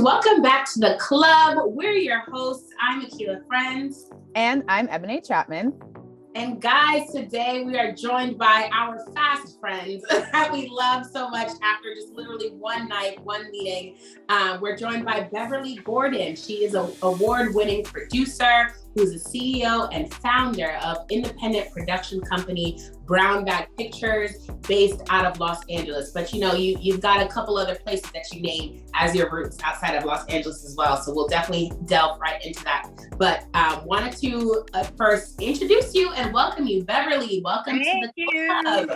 welcome back to the club. We're your hosts. I'm Akila Friends. And I'm Ebony Chapman. And guys, today we are joined by our fast friends that we love so much after just literally one night, one meeting. We're joined by Beverly Gordon. She is an award-winning producer who's a CEO and founder of independent production company BrownBag Pictures, based out of Los Angeles. But you know, you've got a couple other places that you name as your roots outside of Los Angeles as well. So we'll definitely delve right into that. But wanted to first introduce you and welcome you, Beverly. Welcome to the club.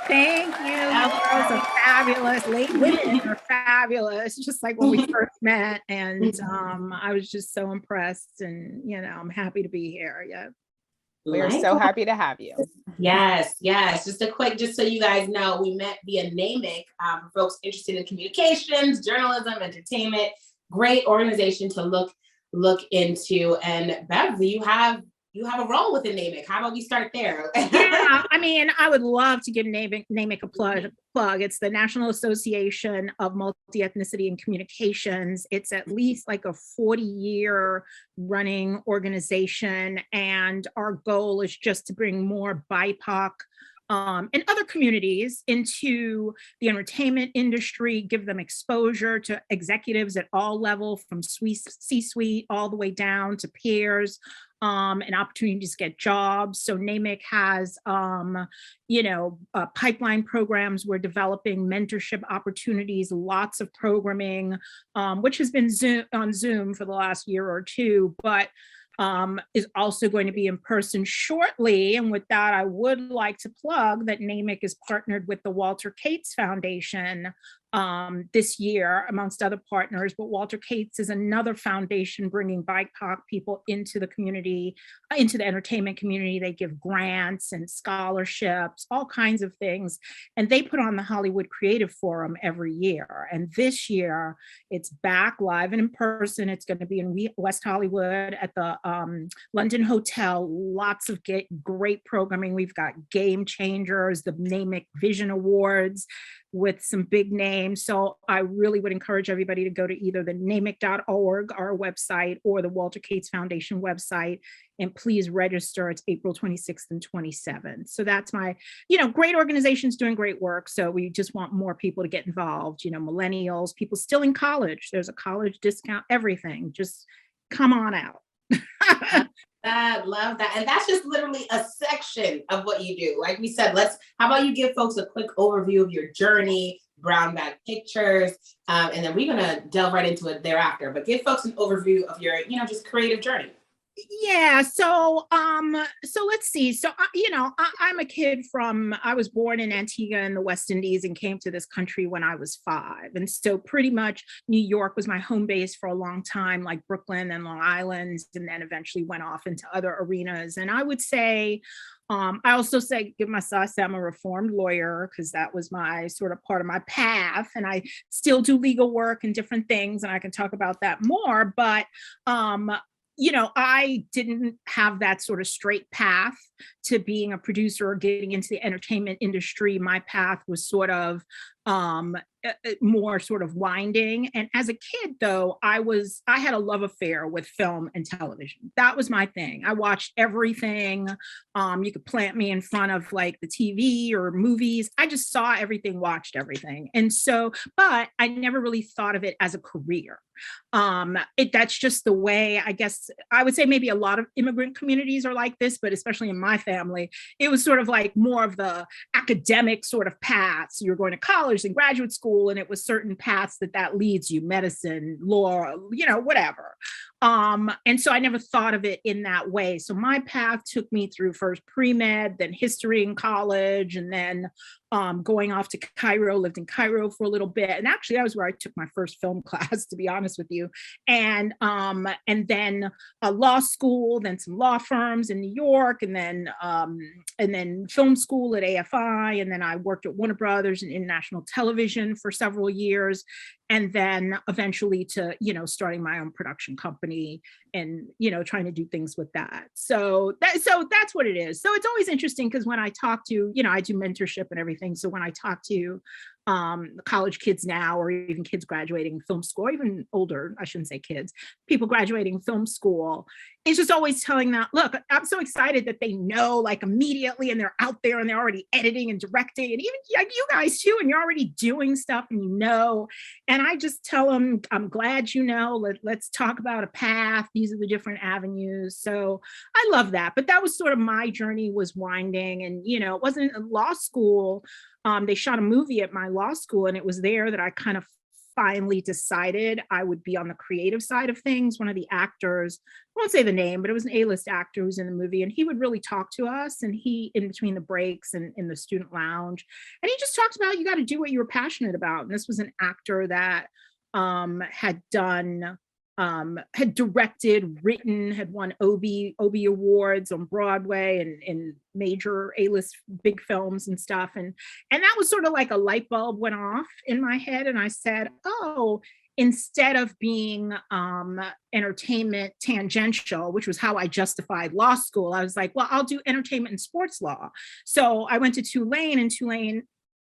Thank you. You girls are fabulous. Late women are fabulous, just like when we first met. And I was just so impressed. And, you know, I'm happy to be here. Yeah. We're so happy to have you. Yes. Just a quick, just so you guys know, we met via NAMIC for folks interested in communications, journalism, entertainment. Great organization to look into. And Bev, you have a role within NAMIC. How about we start there? Yeah, I mean, I would love to give NAMIC a plug. It's the National Association of Multi-Ethnicity and Communications. It's at least like a 40-year running organization. And our goal is just to bring more BIPOC and other communities into the entertainment industry, give them exposure to executives at all levels, from C-suite all the way down to peers, and opportunities to get jobs. So NAMIC has, pipeline programs. We're developing mentorship opportunities, lots of programming, which has been on Zoom for the last year or two, but is also going to be in person shortly. And with that, I would like to plug that NAMIC is partnered with the Walter Cates Foundation this year, amongst other partners. But Walter Cates is another foundation bringing BIPOC people into the community, into the entertainment community. They give grants and scholarships, all kinds of things. And they put on the Hollywood Creative Forum every year. And this year, it's back live and in person. It's going to be in West Hollywood at the London Hotel. Lots of great programming. We've got Game Changers, the NAMIC Vision Awards, with some big names. So I really would encourage everybody to go to either the namic.org, our website, or the Walter Cates Foundation website, and please register. It's April 26th and 27th. So that's my, great organizations doing great work. So we just want more people to get involved, millennials, people still in college. There's a college discount, everything. Just come on out. Love that. And that's just literally a section of what you do. Like we said, how about you give folks a quick overview of your journey, BrownBag Pictures, and then we're going to delve right into it thereafter. But give folks an overview of your, just creative journey. Yeah. So let's see. So, I'm a kid I was born in Antigua in the West Indies and came to this country when I was 5. And so pretty much New York was my home base for a long time, like Brooklyn and Long Island, and then eventually went off into other arenas. And I would say, I also give myself, I say I'm a reformed lawyer because that was my sort of part of my path. And I still do legal work and different things, and I can talk about that more. But I didn't have that sort of straight path to being a producer or getting into the entertainment industry. My path was sort of more sort of winding. And as a kid, though, I had a love affair with film and television. That was my thing. I watched everything. You could plant me in front of like the TV or movies. I just saw everything, watched everything. And so, but I never really thought of it as a career. That's just the way, I guess, I would say maybe a lot of immigrant communities are like this, but especially in my family, it was sort of like more of the academic sort of paths. You're going to college and graduate school, and it was certain paths that leads you, medicine, law, whatever. And so I never thought of it in that way. So my path took me through first pre-med, then history in college, and then going off to Cairo, lived in Cairo for a little bit. And actually that was where I took my first film class, to be honest with you. And then law school, then some law firms in New York, and then film school at AFI. And then I worked at Warner Brothers and international television for several years. And then eventually to, starting my own production company and, trying to do things with that. So that's what it is. So it's always interesting because when I talk to, I do mentorship and everything. So when I talk to college kids now, or even kids graduating film school, or even older, I shouldn't say kids, people graduating film school, is just always telling that, look, I'm so excited that they know like immediately, and they're out there and they're already editing and directing, and even like you guys too, and you're already doing stuff and you know, and I just tell them, I'm glad you know, let's talk about a path. These are the different avenues. So I love that. But that was sort of my journey, was winding. And, you know, it wasn't in law school. They shot a movie at my law school, and it was there that I kind of finally decided I would be on the creative side of things. One of the actors, I won't say the name, but it was an A-list actor who was in the movie, and he would really talk to us, and he, in between the breaks and in the student lounge, and he just talked about, you got to do what you were passionate about. And this was an actor that had done, had directed, written, had won Obie awards on Broadway and in major A-list big films and stuff. And that was sort of like a light bulb went off in my head. And I said, oh, instead of being entertainment tangential, which was how I justified law school, I was like, well, I'll do entertainment and sports law. So I went to Tulane, and Tulane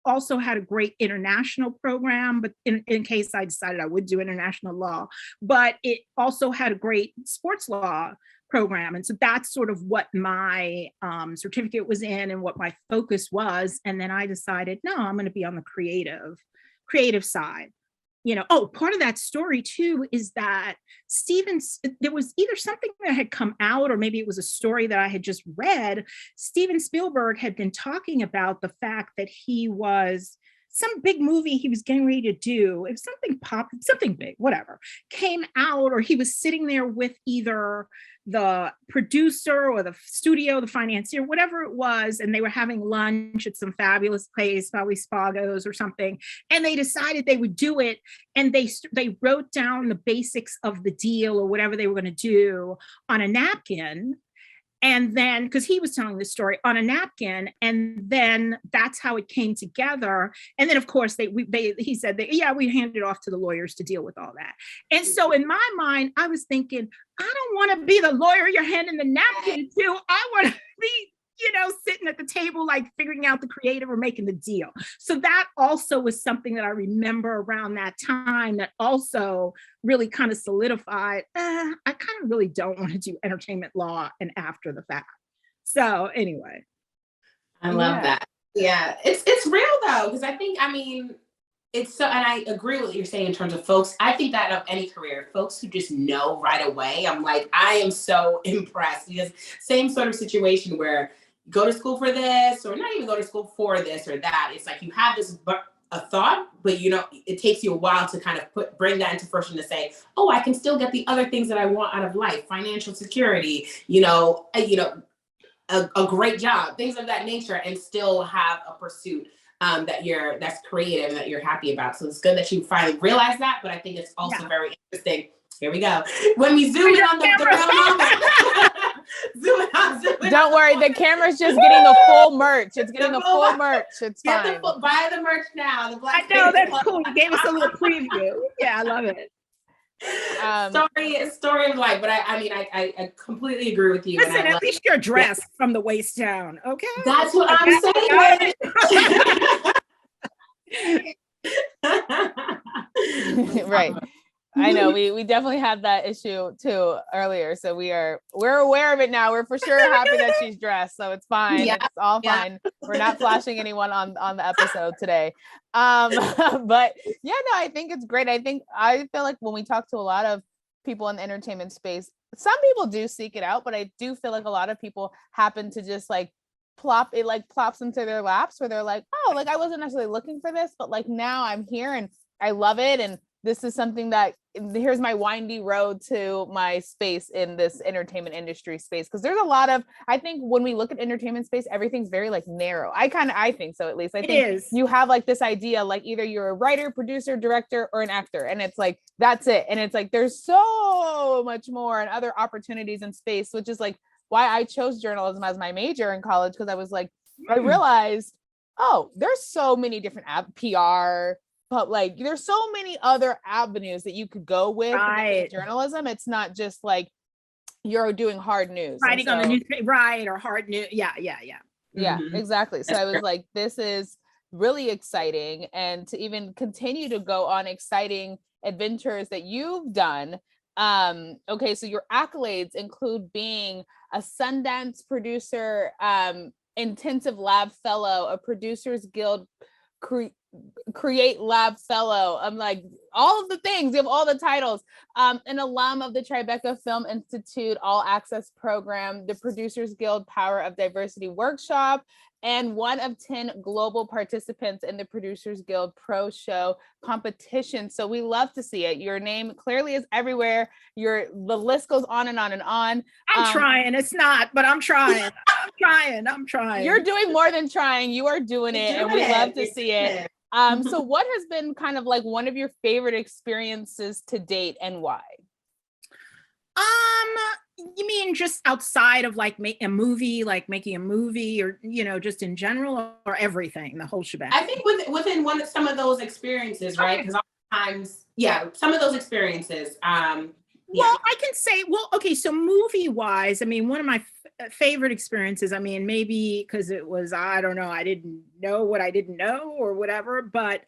also had a great international program, but in case I decided I would do international law, but it also had a great sports law program. And so that's sort of what my certificate was in and what my focus was. And then I decided, no, I'm going to be on the creative side. You know, oh, part of that story too is that there was either something that had come out, or maybe it was a story that I had just read. Steven Spielberg had been talking about the fact that he was, some big movie he was getting ready to do, if something big, whatever, came out, or he was sitting there with either the producer or the studio, the financier, whatever it was, and they were having lunch at some fabulous place, probably Spago's or something, and they decided they would do it, and they wrote down the basics of the deal or whatever they were going to do on a napkin. And then, because he was telling the story on a napkin, and then that's how it came together. And then, of course, he said that, yeah, we handed it off to the lawyers to deal with all that. And so in my mind, I was thinking, I don't want to be the lawyer you're handing the napkin to. I want to be, you know, sitting at the table, like figuring out the creative or making the deal. So that also was something that I remember around that time that also really kind of solidified, I kind of really don't want to do entertainment law and after the fact. So anyway. I love that. Yeah, it's real though, because I mean, it's so, and I agree with what you're saying in terms of folks. I think that of any career, folks who just know right away, I'm like, I am so impressed, because same sort of situation where go to school for this, or not even go to school for this or that. It's like you have this a thought, but you know, it takes you a while to kind of bring that into fruition to say, oh, I can still get the other things that I want out of life, financial security, a great job, things of that nature, and still have a pursuit that's creative and that you're happy about. So it's good that you finally realize that, but I think it's also very interesting. Here we go. When we zoom in on the real moment. Don't worry, the camera's just getting the full merch. It's getting the full merch. It's fine. Buy the merch now. The Black I know, that's cool. You gave us a little preview. Yeah, I love it. Story of life, but I completely agree with you. Listen, at least you're dressed from the waist down, okay? That's what I'm saying. Right. I know we definitely had that issue too earlier, so we're aware of it now. We're for sure happy that she's dressed, so it's fine. Yeah. It's all fine. We're not flashing anyone on the episode today. But yeah, no, I think it's great. I feel like when we talk to a lot of people in the entertainment space, some people do seek it out, but I do feel like a lot of people happen to just like plops into their laps, where they're like, oh, like I wasn't necessarily looking for this, but like now I'm here and I love it, and this is something that, here's my windy road to my space in this entertainment industry space. Because there's a lot of, I think when we look at entertainment space, everything's very like narrow. I think so, at least. I think you have like this idea, like either you're a writer, producer, director, or an actor. And it's like, that's it. And it's like, there's so much more and other opportunities in space, which is like why I chose journalism as my major in college. Because I was like, I realized, oh, there's so many different PR, but like there's so many other avenues that you could go with in journalism. It's not just like you're doing hard news, writing on the newspaper, right, or hard news. Yeah, exactly. So I was like, this is really exciting, and to even continue to go on exciting adventures that you've done. Okay, so your accolades include being a Sundance Producer Intensive Lab Fellow, a Producers Guild Create Lab Fellow. I'm like, all of the things, you have all the titles. An alum of the Tribeca Film Institute All Access Program, the Producers Guild Power of Diversity Workshop, and one of 10 global participants in the Producers Guild Pro Show competition. So we love to see it. Your name clearly is everywhere. The list goes on and on and on. I'm trying. It's not, but I'm trying. I'm trying. You're doing more than trying. You are doing it, and we love to see it. So what has been kind of like one of your favorite experiences to date, and why? You mean just outside of like making a movie, or, you know, just in general, or everything, the whole shebang? I think within some of those experiences, right? Because oftentimes, some of those experiences. Well, I can say, okay, so movie-wise, I mean, one of my favorite experiences, I mean, maybe because it was, I don't know, I didn't know what I didn't know or whatever, but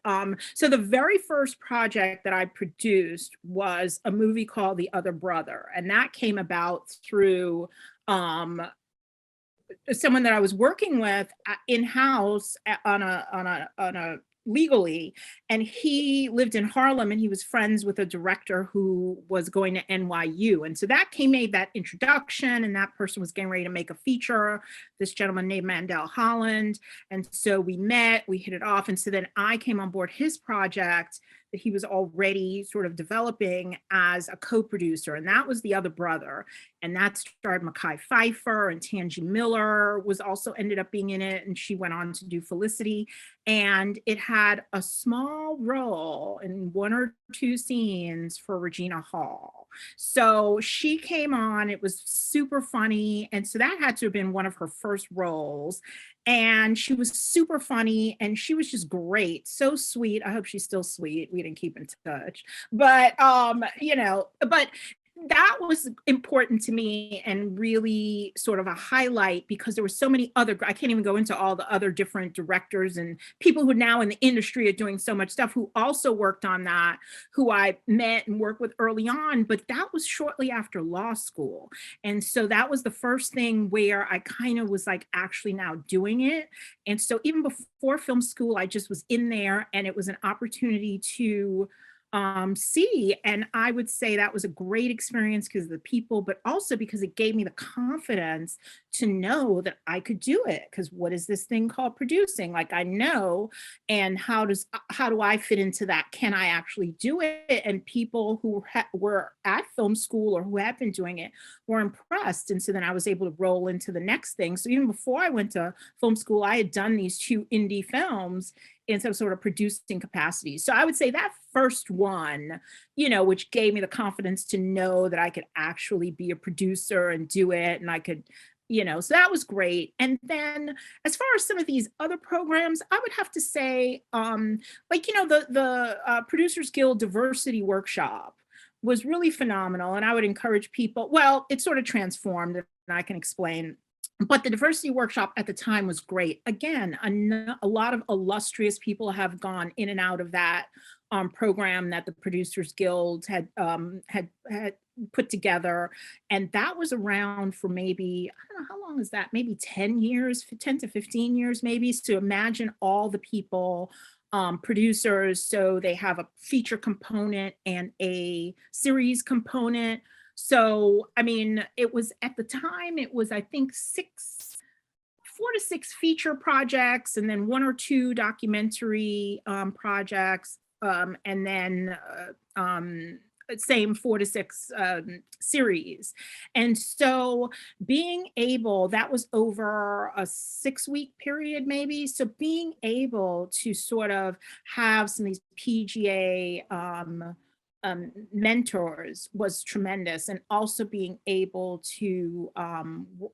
so the very first project that I produced was a movie called The Other Brother, and that came about through someone that I was working with in-house on a legally, and he lived in Harlem, and he was friends with a director who was going to NYU, and so that made that introduction, and that person was getting ready to make a feature, this gentleman named Mandel Holland, and so we met, we hit it off, and so then I came on board his project that he was already sort of developing as a co-producer, and that was The Other Brother, and that starred Mekhi Phifer, and Tangi Miller was also ended up being in it, and she went on to do Felicity, and it had a small role in one or two scenes for Regina Hall. So she came on, it was super funny, and so that had to have been one of her first roles. And she was super funny, and she was just great, so sweet. I hope she's still sweet. We didn't keep in touch, but you know, but that was important to me and really sort of a highlight, because there were so many other, I can't even go into all the other different directors and people who now in the industry are doing so much stuff who also worked on that, who I met and worked with early on, but that was shortly after law school. And so that was the first thing where I kind of was like actually now doing it. And so even before film school, I just was in there, and it was an opportunity to see. And I would say that was a great experience because of the people, but also because it gave me the confidence to know that I could do it. Because what is this thing called producing? Like, I know, and how do I fit into that? Can I actually do it? And people who were at film school or who had been doing it were impressed. And so then I was able to roll into the next thing. So even before I went to film school, I had done these 2 indie films in some sort of producing capacity. So I would say that first one, you know, which gave me the confidence to know that I could actually be a producer and do it, and I could, you know, so that was great. And then as far as some of these other programs, I would have to say, like, you know, the Producers Guild Diversity Workshop was really phenomenal. And I would encourage people, well, it sort of transformed, and I can explain. But the diversity workshop at the time was great. Again, a lot of illustrious people have gone in and out of that program that the Producers Guild had put together. And that was around for maybe, I don't know, how long is that? Maybe 10 years, 10 to 15 years, maybe. So imagine all the people, producers. So they have a feature component and a series component. So, I mean, it was at the time, it was, I think, 4 to 6 feature projects, and then 1 or 2 documentary projects, and then same 4 to 6 series. And so being able, that was over a 6-week period maybe. So being able to sort of have some of these PGA mentors was tremendous, and also being able to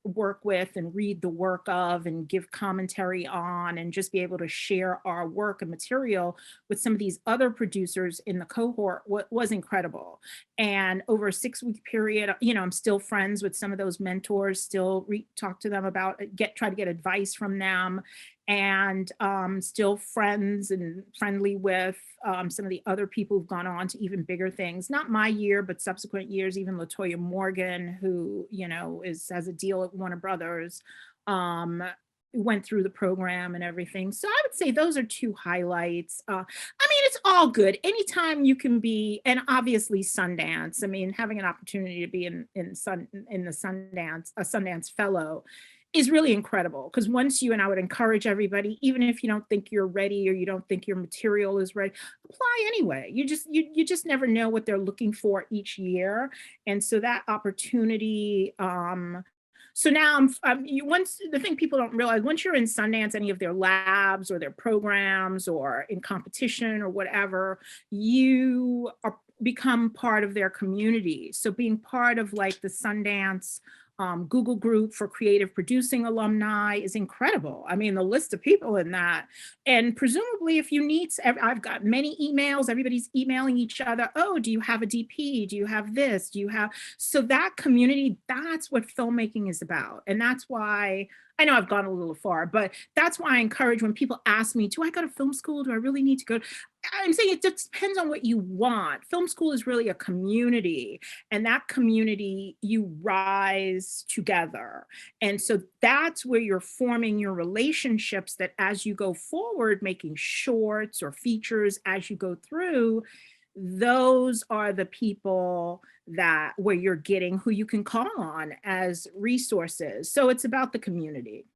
work with and read the work of and give commentary on and just be able to share our work and material with some of these other producers in the cohort was incredible. And over a 6-week period, you know, I'm still friends with some of those mentors, still talk to them about, try to get advice from them. and still friends and friendly with some of the other people who've gone on to even bigger things. Not my year, but subsequent years, even LaToya Morgan, who, you know, has a deal at Warner Brothers, went through the program and everything. So I would say those are two highlights. I mean, it's all good. Anytime you can be, and obviously Sundance, I mean, having an opportunity to be in the Sundance, a Sundance fellow is really incredible. Because once you, and I would encourage everybody, even if you don't think you're ready or you don't think your material is ready, apply anyway. You just never know what they're looking for each year. And so that opportunity, so now once the thing people don't realize, once you're in Sundance, any of their labs or their programs or in competition or whatever, you become part of their community. So being part of like the Sundance Google group for creative producing alumni is incredible. I mean, the list of people in that, and presumably if you need, I've got many emails, everybody's emailing each other. Oh, do you have a DP? Do you have this? Do you have, so that community, that's what filmmaking is about. And that's why, I know I've gone a little far, but that's why I encourage when people ask me, do I go to film school? Do I really need to go? I'm saying it just depends on what you want. Film school is really a community, and that community, you rise together. And so that's where you're forming your relationships that as you go forward, making shorts or features as you go through, those are the people that where you're getting who you can call on as resources. So it's about the community.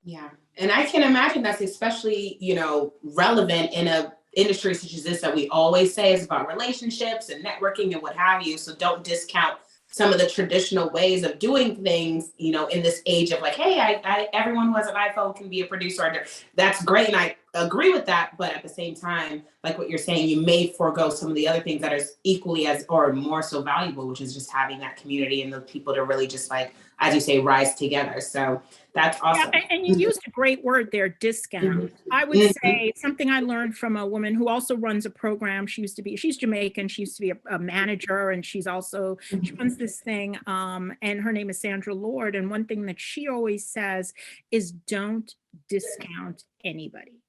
Yeah. And I can imagine that's especially, you know, relevant in a industry such as this that we always say is about relationships and networking and what have you. So don't discount some of the traditional ways of doing things, you know, in this age of like, hey, everyone who has an iPhone can be a producer. That's great. And I agree with that. But at the same time, like what you're saying, you may forego some of the other things that are equally as or more so valuable, which is just having that community and the people to really just like, as you say, rise together. So that's awesome. Yeah, and you used a great word there, discount. I would say something I learned from a woman who also runs a program. She's Jamaican. She used to be a manager, and she runs this thing. And her name is Sandra Lord. And one thing that she always says is don't discount anybody.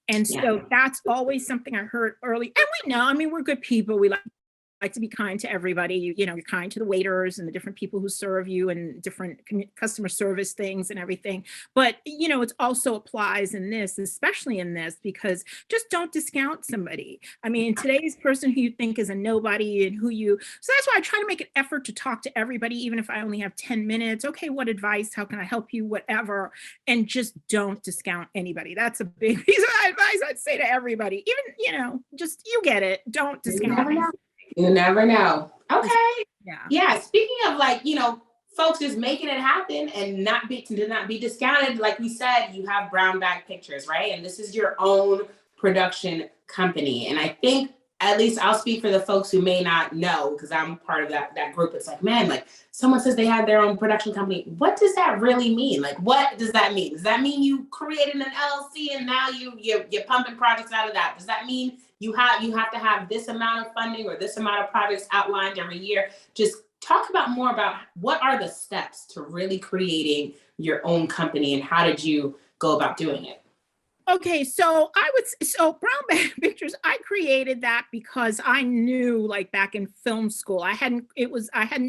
And so that's always something I heard early. And we know, I mean, we're good people. We like to be kind to everybody. You know, you're kind to the waiters and the different people who serve you and different customer service things and everything. But, you know, it also applies in this, especially in this, because just don't discount somebody. I mean, today's person who you think is a nobody and so that's why I try to make an effort to talk to everybody, even if I only have 10 minutes. Okay, what advice? How can I help you? Whatever. And just don't discount anybody. That's a big piece of advice I'd say to everybody. Even, you know, just, you get it. Don't discount anybody. You never know. Okay. Yeah. Speaking of like, you know, folks just making it happen and not be discounted. Like we said, you have BrownBag Pictures, right? And this is your own production company. And I think, at least I'll speak for the folks who may not know, because I'm part of that group. It's like, man, like someone says they have their own production company. What does that really mean? Like, what does that mean? Does that mean you created an LLC and now you're pumping projects out of that? Does that mean you have to have this amount of funding or this amount of projects outlined every year? Just talk more about what are the steps to really creating your own company and how did you go about doing it? Okay, so BrownBag Pictures, I created that because I knew, like back in film school, I hadn't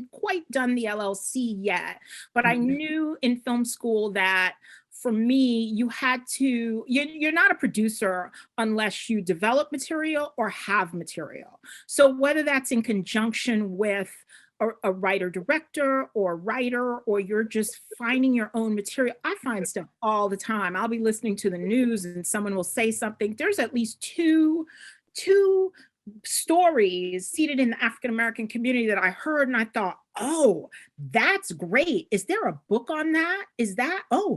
quite done the LLC yet, but I knew in film school that for me, you're not a producer unless you develop material or have material. So whether that's in conjunction with a writer director or writer, or you're just finding your own material. I find stuff all the time. I'll be listening to the news and someone will say something. There's at least two stories seated in the African-American community that I heard and I thought, oh, that's great. Is there a book on that?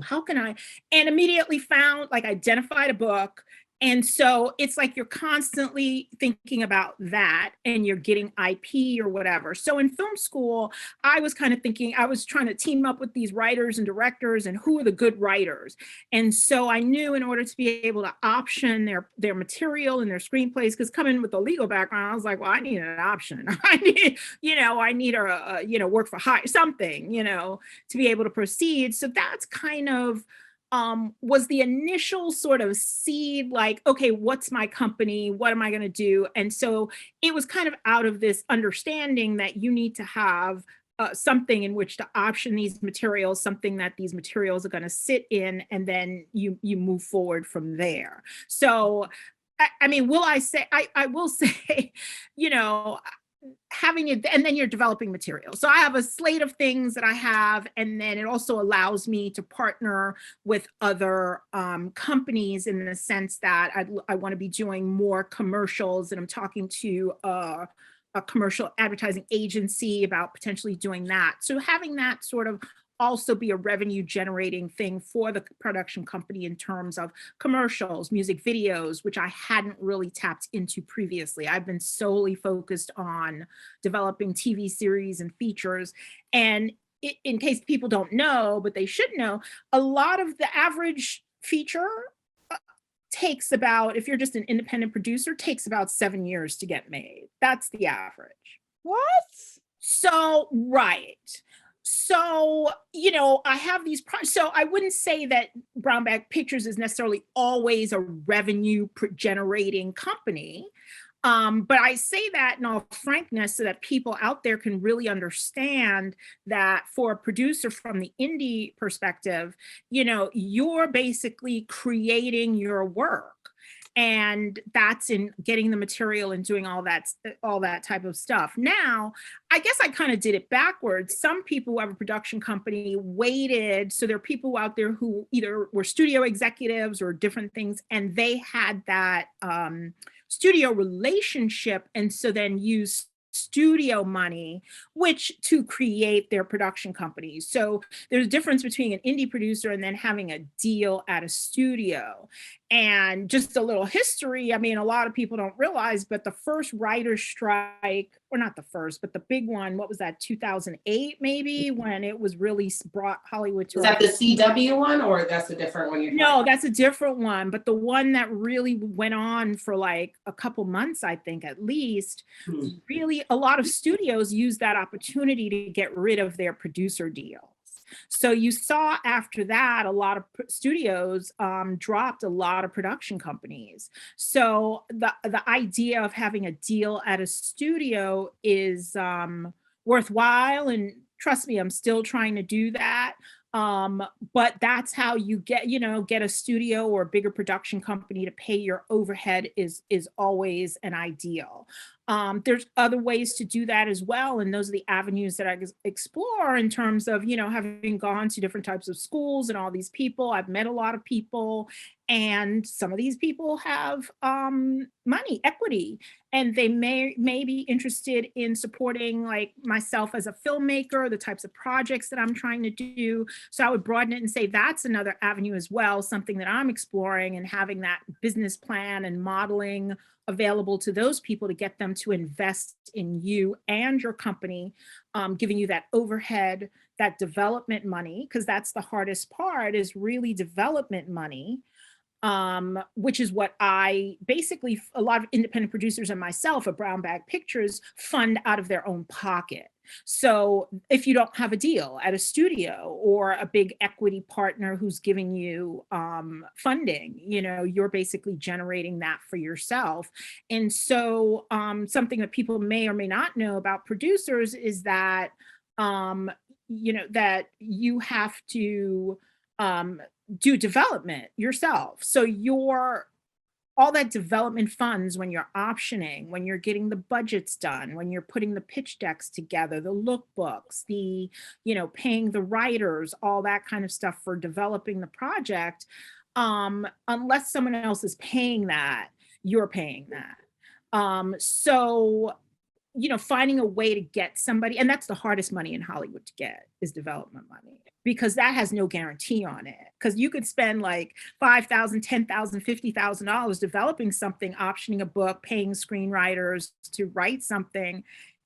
How can I? And immediately identified a book. And so it's like you're constantly thinking about that and you're getting IP or whatever. So in film school, I was kind of thinking, I was trying to team up with these writers and directors and who are the good writers. And so I knew in order to be able to option their material and their screenplays, because coming with a legal background, I was like, well, I need an option. I need a work for hire, something, to be able to proceed. So that's kind of was the initial sort of seed, like, okay, what's my company? What am I going to do? And so it was kind of out of this understanding that you need to have something in which to option these materials, something that these materials are going to sit in, and then you move forward from there. So, I mean, I will say, you know, having it, and then you're developing material. So I have a slate of things that I have, and then it also allows me to partner with other companies in the sense that I want to be doing more commercials, and I'm talking to a commercial advertising agency about potentially doing that. So having that sort of also be a revenue generating thing for the production company in terms of commercials, music videos, which I hadn't really tapped into previously. I've been solely focused on developing TV series and features. And in case people don't know, but they should know, a lot of the average feature takes about, if you're just an independent producer, takes about 7 years to get made. That's the average. What? So, right. So, you know, I have these, so I wouldn't say that BrownBag Pictures is necessarily always a revenue generating company. But I say that in all frankness so that people out there can really understand that for a producer from the indie perspective, you know, you're basically creating your work. And that's in getting the material and doing all that type of stuff. Now, I guess I kind of did it backwards. Some people who have a production company waited. So there are people out there who either were studio executives or different things, and they had that studio relationship, and so then use studio money, which to create their production companies. So there's a difference between an indie producer and then having a deal at a studio. And just a little history, I mean, a lot of people don't realize, but the first writer's strike, or not the first, but the big one, what was that, 2008 maybe, when it was really brought Hollywood to— Is that the CW one, or that's a different one? No, that's a different one, but the one that really went on for like a couple months, I think at least, really a lot of studios used that opportunity to get rid of their producer deals. So you saw after that, a lot of studios dropped a lot of production companies. So the idea of having a deal at a studio is worthwhile. And trust me, I'm still trying to do that. But that's how you get a studio or a bigger production company to pay your overhead is always an ideal. There's other ways to do that as well. And those are the avenues that I explore in terms of, you know, having gone to different types of schools and all these people. I've met a lot of people, and some of these people have money, equity, and they may be interested in supporting like myself as a filmmaker, the types of projects that I'm trying to do. So I would broaden it and say that's another avenue as well, something that I'm exploring, and having that business plan and modeling available to those people to get them to invest in you and your company, giving you that overhead, that development money, because that's the hardest part, is really development money, which is what I basically, a lot of independent producers and myself at BrownBag Pictures fund out of their own pocket. So if you don't have a deal at a studio or a big equity partner who's giving you funding, you know, you're basically generating that for yourself. And so something that people may or may not know about producers is that, you know, that you have to do development yourself. So all that development funds, when you're optioning, when you're getting the budgets done, when you're putting the pitch decks together, the lookbooks, the, you know, paying the writers, all that kind of stuff for developing the project, unless someone else is paying that, you're paying that. So, you know, finding a way to get somebody, and that's the hardest money in Hollywood to get, is development money, because that has no guarantee on it. Because you could spend like $5,000, $10,000, $50,000 developing something, optioning a book, paying screenwriters to write something,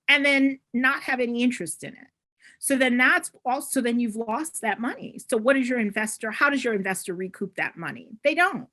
and then not have any interest in it. So then then you've lost that money. So how does your investor recoup that money? They don't,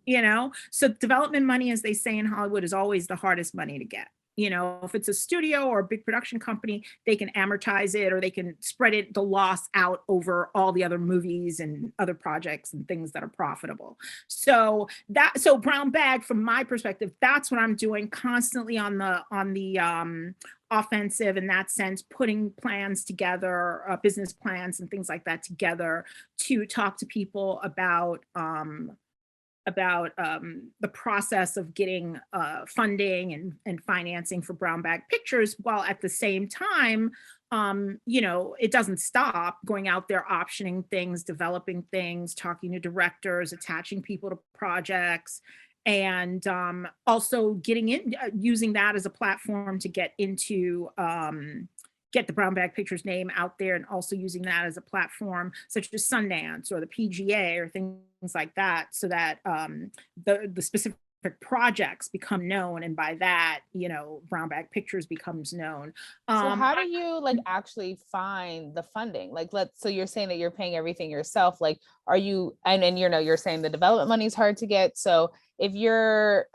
you know? So development money, as they say in Hollywood, is always the hardest money to get. You know, if it's a studio or a big production company, they can amortize it, or they can spread the loss out over all the other movies and other projects and things that are profitable. So BrownBag, from my perspective, that's what I'm doing, constantly on the offensive in that sense, putting plans together, business plans and things like that together, to talk to people about the process of getting funding and financing for BrownBag Pictures, while at the same time, you know, it doesn't stop going out there, optioning things, developing things, talking to directors, attaching people to projects, and also getting in, using that as a platform to get into get the BrownBag Pictures name out there, and also using that as a platform such as Sundance or the PGA or things like that, so that the specific projects become known, and by that, you know, BrownBag Pictures becomes known. So how do you like actually find the funding? Like, so you're saying that you're paying everything yourself. Like, are you, and you know, you're saying the development money is hard to get. So if you're,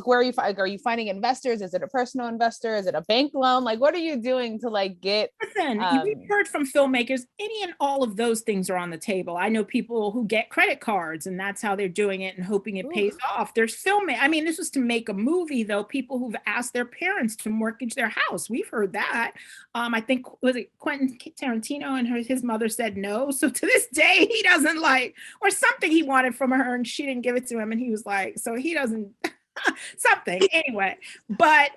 where are you finding investors? Is it a personal investor? Is it a bank loan? Like, what are you doing to like get? Listen, we've heard from filmmakers, any and all of those things are on the table. I know people who get credit cards, and that's how they're doing it and hoping it pays off. There's I mean, this was to make a movie, though. People who've asked their parents to mortgage their house. We've heard that. I think, was it Quentin Tarantino, and his mother said no. So to this day, he doesn't like, or something he wanted from her and she didn't give it to him. And he was like, so he doesn't, something anyway. But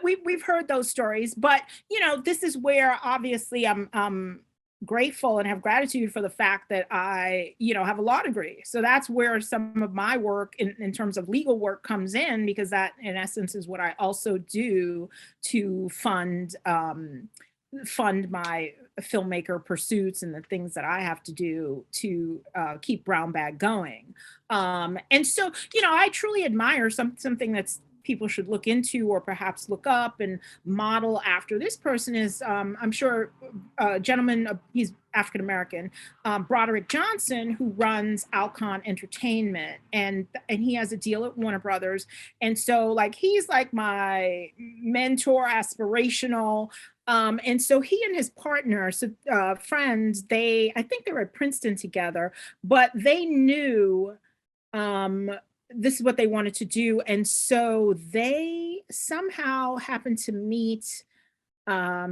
we've heard those stories. But, you know, this is where obviously I'm grateful and have gratitude for the fact that I, you know, have a law degree. So that's where some of my work in terms of legal work comes in, because that in essence is what I also do to fund my filmmaker pursuits and the things that I have to do to keep BrownBag going. And so, you know, I truly admire something that's people should look into, or perhaps look up and model after. This person is, I'm sure, a gentleman, he's African-American, Broderick Johnson, who runs Alcon Entertainment, and he has a deal at Warner Brothers. And so like, he's like my mentor, aspirational. And so he and his partner, friends, I think they were at Princeton together, but they knew this is what they wanted to do. And so they somehow happened to meet, I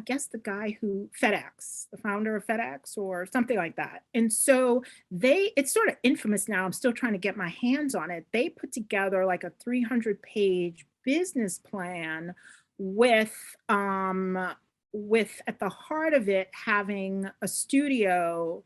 guess the guy who FedEx, the founder of FedEx or something like that. And so it's sort of infamous now. I'm still trying to get my hands on it. They put together like a 300-page business plan with at the heart of it having a studio,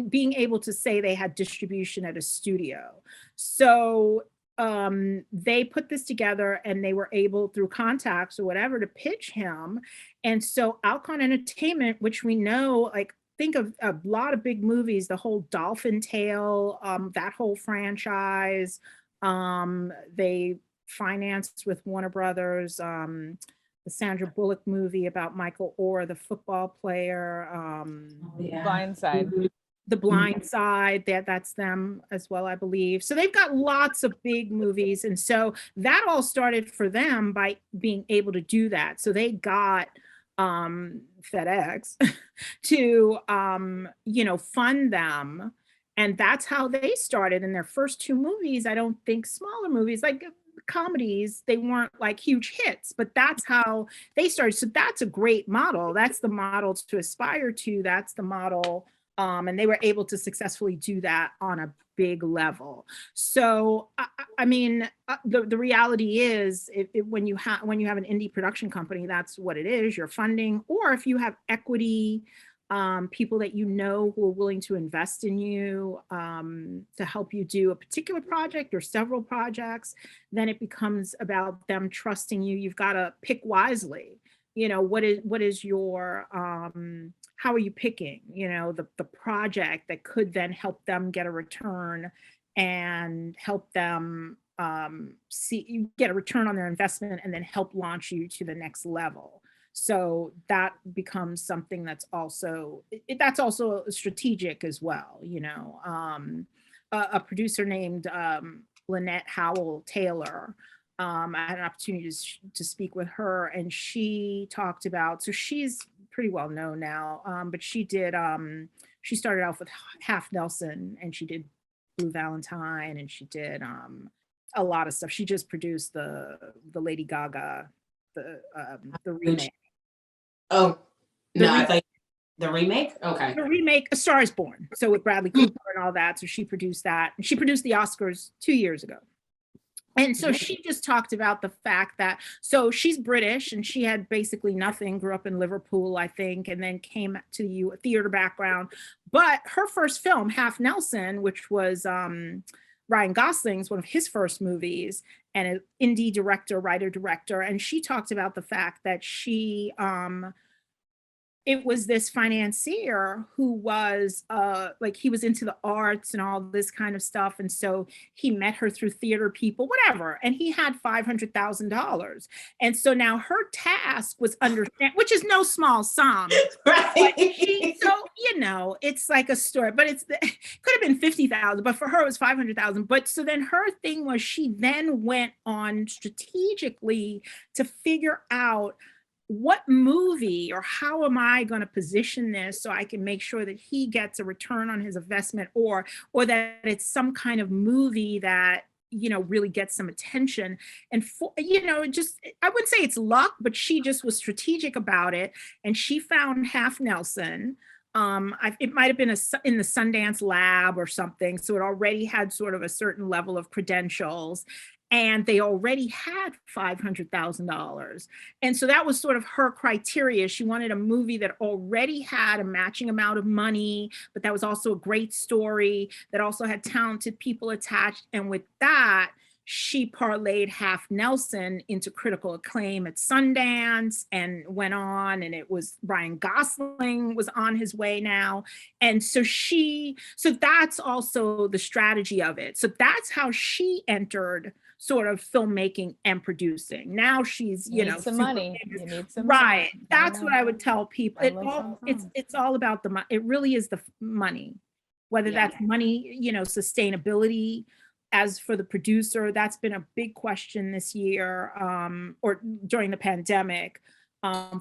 being able to say they had distribution at a studio. So they put this together, and they were able, through contacts or whatever, to pitch him. And so Alcon Entertainment, which we know, like, think of a lot of big movies, the whole Dolphin Tale, that whole franchise. They financed with Warner Brothers, the Sandra Bullock movie about Michael Orr, the football player. Blindside. The Blind Side, that's them as well, I believe. So they've got lots of big movies. And so that all started for them by being able to do that. So they got FedEx to, you know, fund them. And that's how they started in their first two movies. I don't think smaller movies, like comedies, they weren't like huge hits, but that's how they started. So that's a great model. That's the model to aspire to. That's the model. And they were able to successfully do that on a big level. So, I mean, the reality is, when you have an indie production company, that's what it is. You're funding, or if you have equity, people that you know who are willing to invest in you to help you do a particular project or several projects, then it becomes about them trusting you. You've got to pick wisely. You know, what is your how are you picking, you know, the project that could then help them get a return and help them get a return on their investment, and then help launch you to the next level. So that becomes something that's also strategic as well. You know, a producer named Lynette Howell Taylor, I had an opportunity to speak with her, and she talked about, so she's pretty well known now, but she did, she started off with Half Nelson, and she did Blue Valentine, and she did a lot of stuff. She just produced the Lady Gaga, the remake. Oh, no, I thought the remake? Okay. The remake, A Star is Born. So with Bradley Cooper and all that. So she produced that. And she produced the Oscars 2 years ago. And so she just talked about the fact that, so she's British and she had basically nothing, grew up in Liverpool, I think, and then came to a theater background. But her first film, Half Nelson, which was Ryan Gosling's, one of his first movies, and an indie director, writer, director. And she talked about the fact that she, it was this financier who was like, he was into the arts and all this kind of stuff. And so he met her through theater people, whatever. And he had $500,000. And so now her task was understand, which is no small sum. Right. So, you know, it's like a story, but it could have been 50,000, but for her it was 500,000. But so then her thing was, she then went on strategically to figure out, what movie or how am I going to position this so I can make sure that he gets a return on his investment, or that it's some kind of movie that, you know, really gets some attention. And for, you know, just, I wouldn't say it's luck, but she just was strategic about it. And she found Half Nelson. It might have been in the Sundance Lab or something. So it already had sort of a certain level of credentials. And they already had $500,000. And so that was sort of her criteria. She wanted a movie that already had a matching amount of money, but that was also a great story, that also had talented people attached. And with that, she parlayed Half Nelson into critical acclaim at Sundance and went on, and it was Ryan Gosling was on his way now. And so so that's also the strategy of it. So that's how she entered sort of filmmaking and producing. Now she's, you know, some money. You need some right. money. That's what I would tell people. It's all about the money. It really is the money, whether that's money, you know, sustainability. As for the producer, that's been a big question this year, or during the pandemic,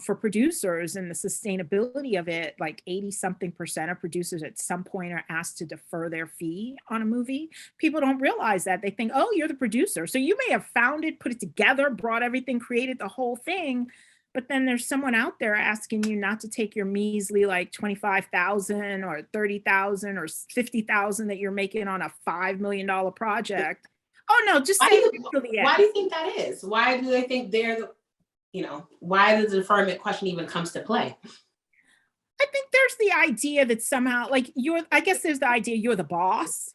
for producers, and the sustainability of it. Like 80-something% of producers at some point are asked to defer their fee on a movie. People don't realize that. They think, oh, you're the producer, so you may have found it, put it together, brought everything, created the whole thing. But then there's someone out there asking you not to take your measly like 25,000 or 30,000 or 50,000 that you're making on a $5 million project. Oh no, just say it till the end. Why do you think that is? Why do they think they're the, you know, why the deferment question even comes to play? I think there's the idea that somehow, like, I guess there's the idea you're the boss.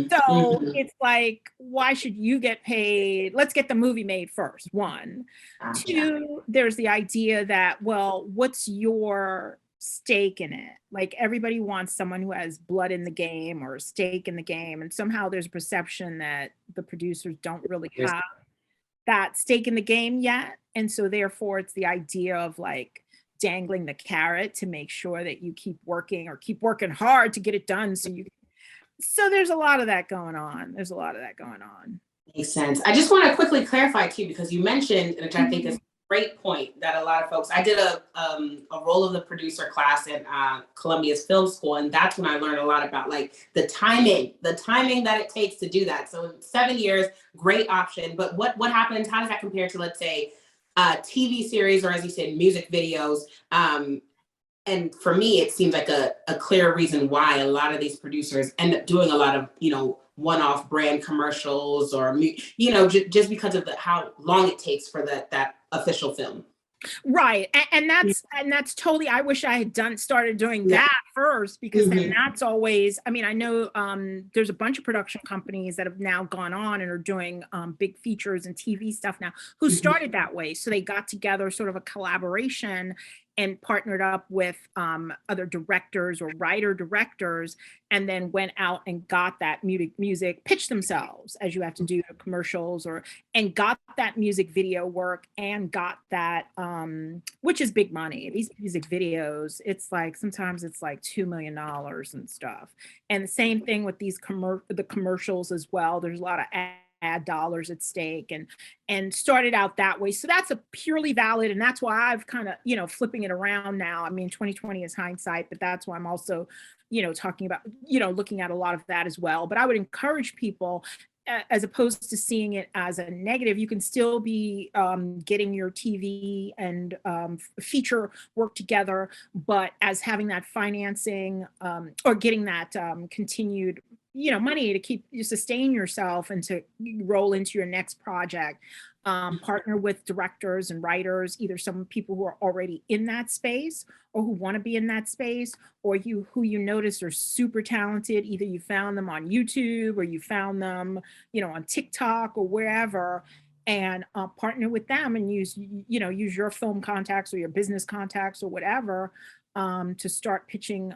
So it's like, why should you get paid? Let's get the movie made first, one. Two, there's the idea that, well, what's your stake in it? Like, everybody wants someone who has blood in the game or stake in the game. And somehow there's a perception that the producers don't really have that stake in the game yet. And so therefore it's the idea of like dangling the carrot to make sure that you keep working hard to get it done. So there's a lot of that going on. Makes sense. I just want to quickly clarify too, because you mentioned, which I think is a great point, that a lot of folks, I did a role of the producer class at Columbia's film school. And that's when I learned a lot about like the timing that it takes to do that. So 7 years, great option. But what happens, how does that compare to, let's say, TV series, or as you said, music videos? And for me, it seems like a clear reason why a lot of these producers end up doing a lot of, you know, one-off brand commercials, or, you know, just because of how long it takes for that official film. Right. And that's totally, I wish I had started doing that first, because then that's always, I mean, I know there's a bunch of production companies that have now gone on and are doing big features and TV stuff now, who started that way. So they got together sort of a collaboration and partnered up with other directors or writer directors, and then went out and got that music, pitched themselves, as you have to do commercials, and got that music video work, and got that, which is big money. These music videos, it's like, sometimes it's like $2 million and stuff. And the same thing with these the commercials as well. There's a lot of ad dollars at stake, and started out that way. So that's a purely valid, and that's why I've kind of, flipping it around now. I mean, 2020 is hindsight, but that's why I'm also, talking about, looking at a lot of that as well. But I would encourage people, as opposed to seeing it as a negative, you can still be getting your TV and feature work together, but as having that financing or getting that continued money to keep you sustain yourself and to roll into your next project. Partner with directors and writers, either some people who are already in that space or who want to be in that space, or who you notice are super talented. Either you found them on YouTube or you found them, on TikTok or wherever, and partner with them and use your film contacts or your business contacts or whatever to start pitching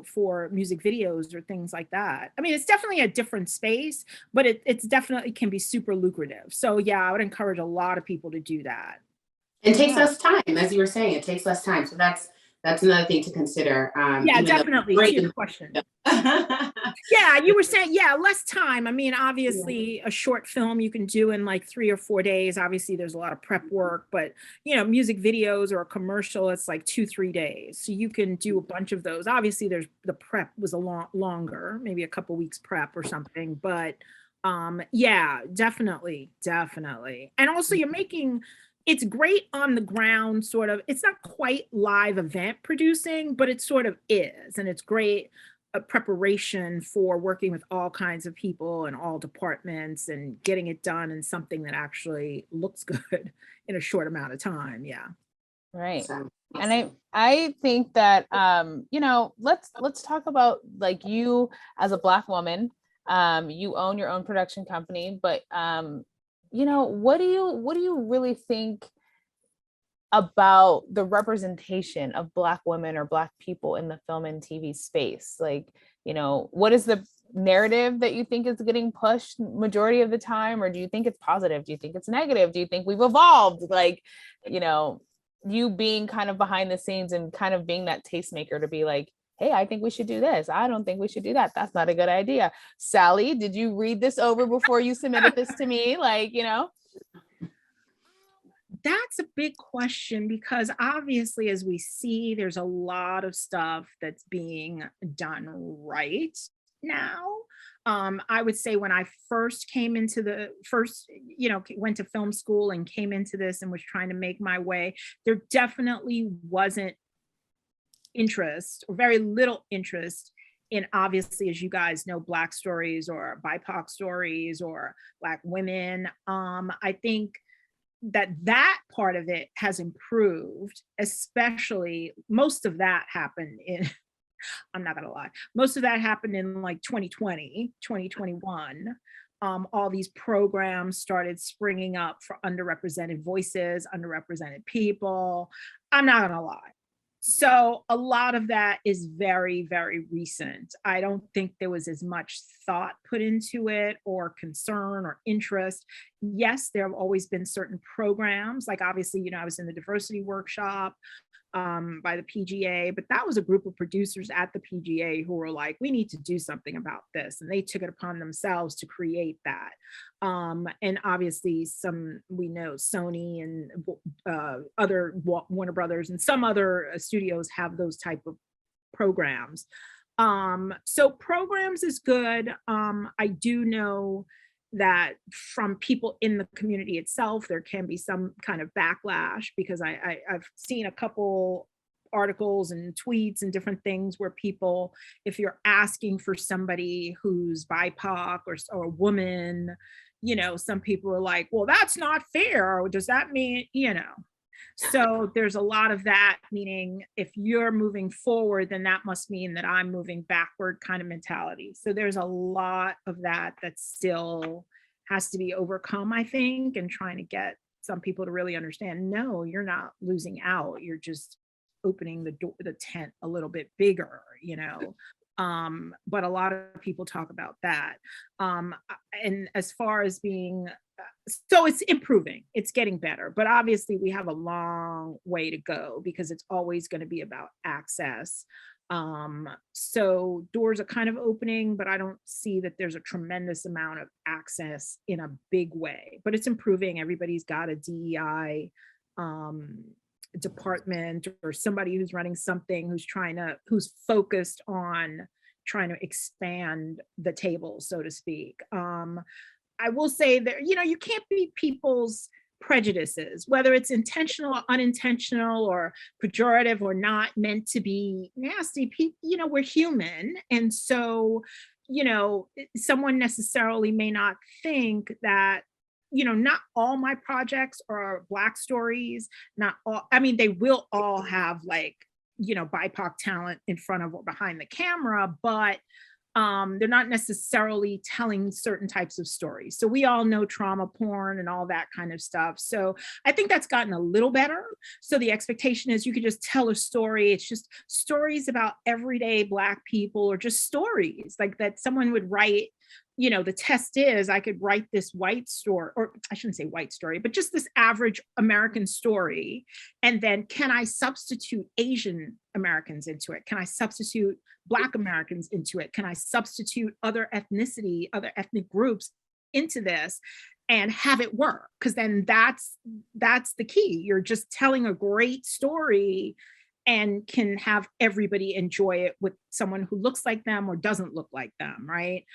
for music videos or things like that. I mean, it's definitely a different space, but it's definitely can be super lucrative. So yeah, I would encourage a lot of people to do that. It takes less time, as you were saying, it takes less time. So that's another thing to consider. Yeah, definitely. To your question. Yeah, you were saying, less time. I mean, obviously a short film you can do in like 3 or 4 days. Obviously there's a lot of prep work, but music videos or a commercial, it's like 2-3 days. So you can do a bunch of those. Obviously the prep was a lot longer, maybe a couple weeks prep or something, but yeah, definitely. And also it's great on the ground, sort of. It's not quite live event producing, but it sort of is. And it's great preparation for working with all kinds of people and all departments and getting it done in something that actually looks good in a short amount of time. Yeah. Right. And I think that, let's talk about like you as a Black woman. You own your own production company, but what do you really think about the representation of Black women or Black people in the film and TV space? Like, what is the narrative that you think is getting pushed majority of the time? Or do you think it's positive? Do you think it's negative? Do you think we've evolved? Like, you being kind of behind the scenes and kind of being that tastemaker to be like, hey, I think we should do this. I don't think we should do that. That's not a good idea. Sally, did you read this over before you submitted this to me? Like, That's a big question, because obviously, as we see, there's a lot of stuff that's being done right now. I would say when I first came into went to film school and came into this and was trying to make my way, there definitely wasn't interest, or very little interest, in, obviously, as you guys know, Black stories or BIPOC stories or Black women. I think that part of it has improved, especially most of that happened in, I'm not gonna lie, most of that happened in like 2020, 2021. All these programs started springing up for underrepresented voices, underrepresented people. I'm not gonna lie. So a lot of that is very, very recent. I don't think there was as much thought put into it, or concern or interest. Yes, there have always been certain programs, like obviously, I was in the diversity workshop by the PGA, but that was a group of producers at the PGA who were like, we need to do something about this. And they took it upon themselves to create that. And obviously we know Sony and other Warner Brothers and some other studios have those type of programs. So programs is good. I do know that from people in the community itself, there can be some kind of backlash, because I've seen a couple articles and tweets and different things where people, if you're asking for somebody who's BIPOC or a woman, some people are like, well, that's not fair. Or does that mean, So there's a lot of that, meaning if you're moving forward, then that must mean that I'm moving backward kind of mentality. So there's a lot of that still has to be overcome, I think, and trying to get some people to really understand, no, you're not losing out. You're just opening the tent a little bit bigger, but a lot of people talk about that. And as far as being, so it's improving, it's getting better, but obviously we have a long way to go, because it's always going to be about access. So doors are kind of opening, but I don't see that there's a tremendous amount of access in a big way, but it's improving. Everybody's got a DEI department, or somebody who's running something, who's focused on trying to expand the table, so to speak. I will say that, you can't beat people's prejudices, whether it's intentional or unintentional or pejorative or not meant to be nasty. People, we're human. And so, someone necessarily may not think that, not all my projects are Black stories, not all, I mean, they will all have like, BIPOC talent in front of or behind the camera, but they're not necessarily telling certain types of stories. So we all know trauma porn and all that kind of stuff. So I think that's gotten a little better. So the expectation is you could just tell a story. It's just stories about everyday Black people, or just stories like that someone would write. The test is I could write this white story, or I shouldn't say white story, but just this average American story. And then can I substitute Asian Americans into it? Can I substitute Black Americans into it? Can I substitute other ethnic groups into this and have it work? Because then that's the key. You're just telling a great story and can have everybody enjoy it with someone who looks like them or doesn't look like them, right?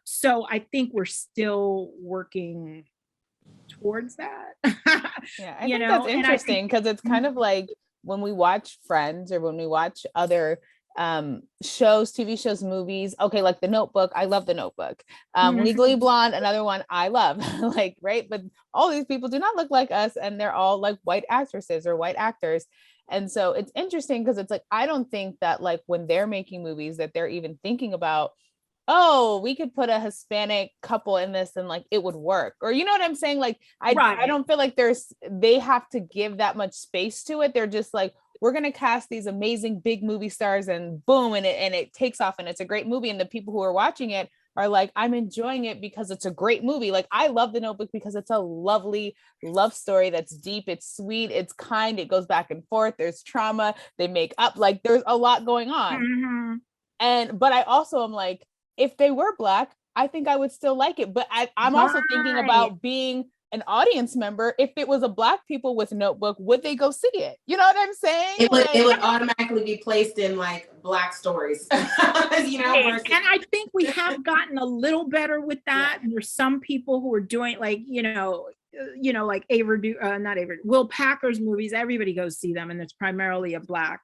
So I think we're still working towards that. Yeah, I think that's interesting, because it's kind of like when we watch Friends, or when we watch other shows, TV shows, movies, okay, like The Notebook. I love The Notebook. Legally Blonde, another one I love. Like, right, but all these people do not look like us, and they're all like white actresses or white actors. And so it's interesting, because it's like, I don't think that like when they're making movies that they're even thinking about, oh, we could put a Hispanic couple in this and like it would work, or you know what I'm saying? Like I don't feel like they have to give that much space to it. They're just like, we're going to cast these amazing big movie stars, and boom, and it takes off, and it's a great movie, and the people who are watching it are like, I'm enjoying it because it's a great movie. Like, I love The Notebook because it's a lovely love story that's deep, it's sweet, it's kind, it goes back and forth, there's trauma, they make up, like there's a lot going on. But I also am like, if they were Black, I think I would still like it. But I'm also thinking about being an audience member. If it was a Black people with Notebook, would they go see it? You know what I'm saying? It would automatically be placed in like Black stories, And I think we have gotten a little better with that. Yeah. There's some people who are doing like, like Will Packer's movies. Everybody goes see them, and it's primarily a Black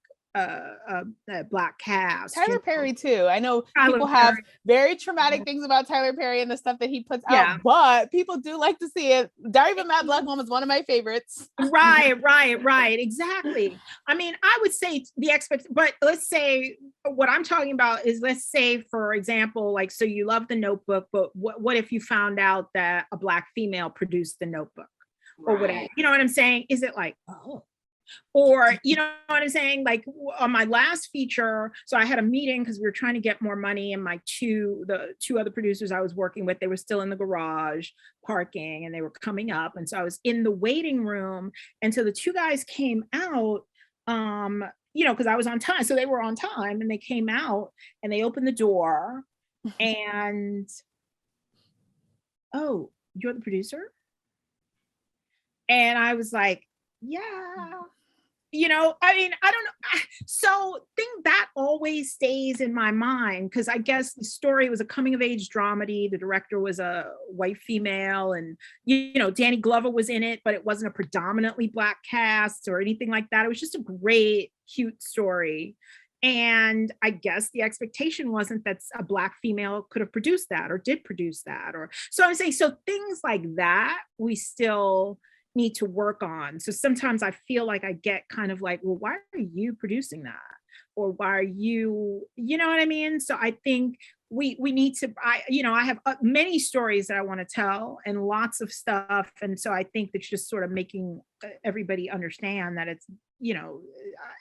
Black cast. Tyler Perry too. I know people have very traumatic things about Tyler Perry and the stuff that he puts out, but people do like to see it. Diary of a Mad Black Woman is one of my favorites. Right. Exactly. I mean, I would say but let's say what I'm talking about is, let's say, for example, like, so you love The Notebook, but what if you found out that a Black female produced The Notebook, or whatever? You know what I'm saying? Is it like, oh, or, you know what I'm saying? Like on my last feature, so I had a meeting because we were trying to get more money, and the two other producers I was working with, they were still in the garage parking, and they were coming up. And so I was in the waiting room. And so the two guys came out, because I was on time. So they were on time, and they came out and they opened the door and, oh, you're the producer? And I was like, yeah. I mean, I don't know. So think that always stays in my mind, because I guess the story was a coming of age dramedy. The director was a white female, and, Danny Glover was in it, but it wasn't a predominantly Black cast or anything like that. It was just a great, cute story. And I guess the expectation wasn't that a Black female could have produced that or did produce that. So I'm saying, so things like that, we still need to work on. So sometimes I feel like I get kind of like, well, why are you producing that? Or why are you know what I mean? So I think we need to, I have many stories that I want to tell and lots of stuff. And so I think that's just sort of making everybody understand that it's,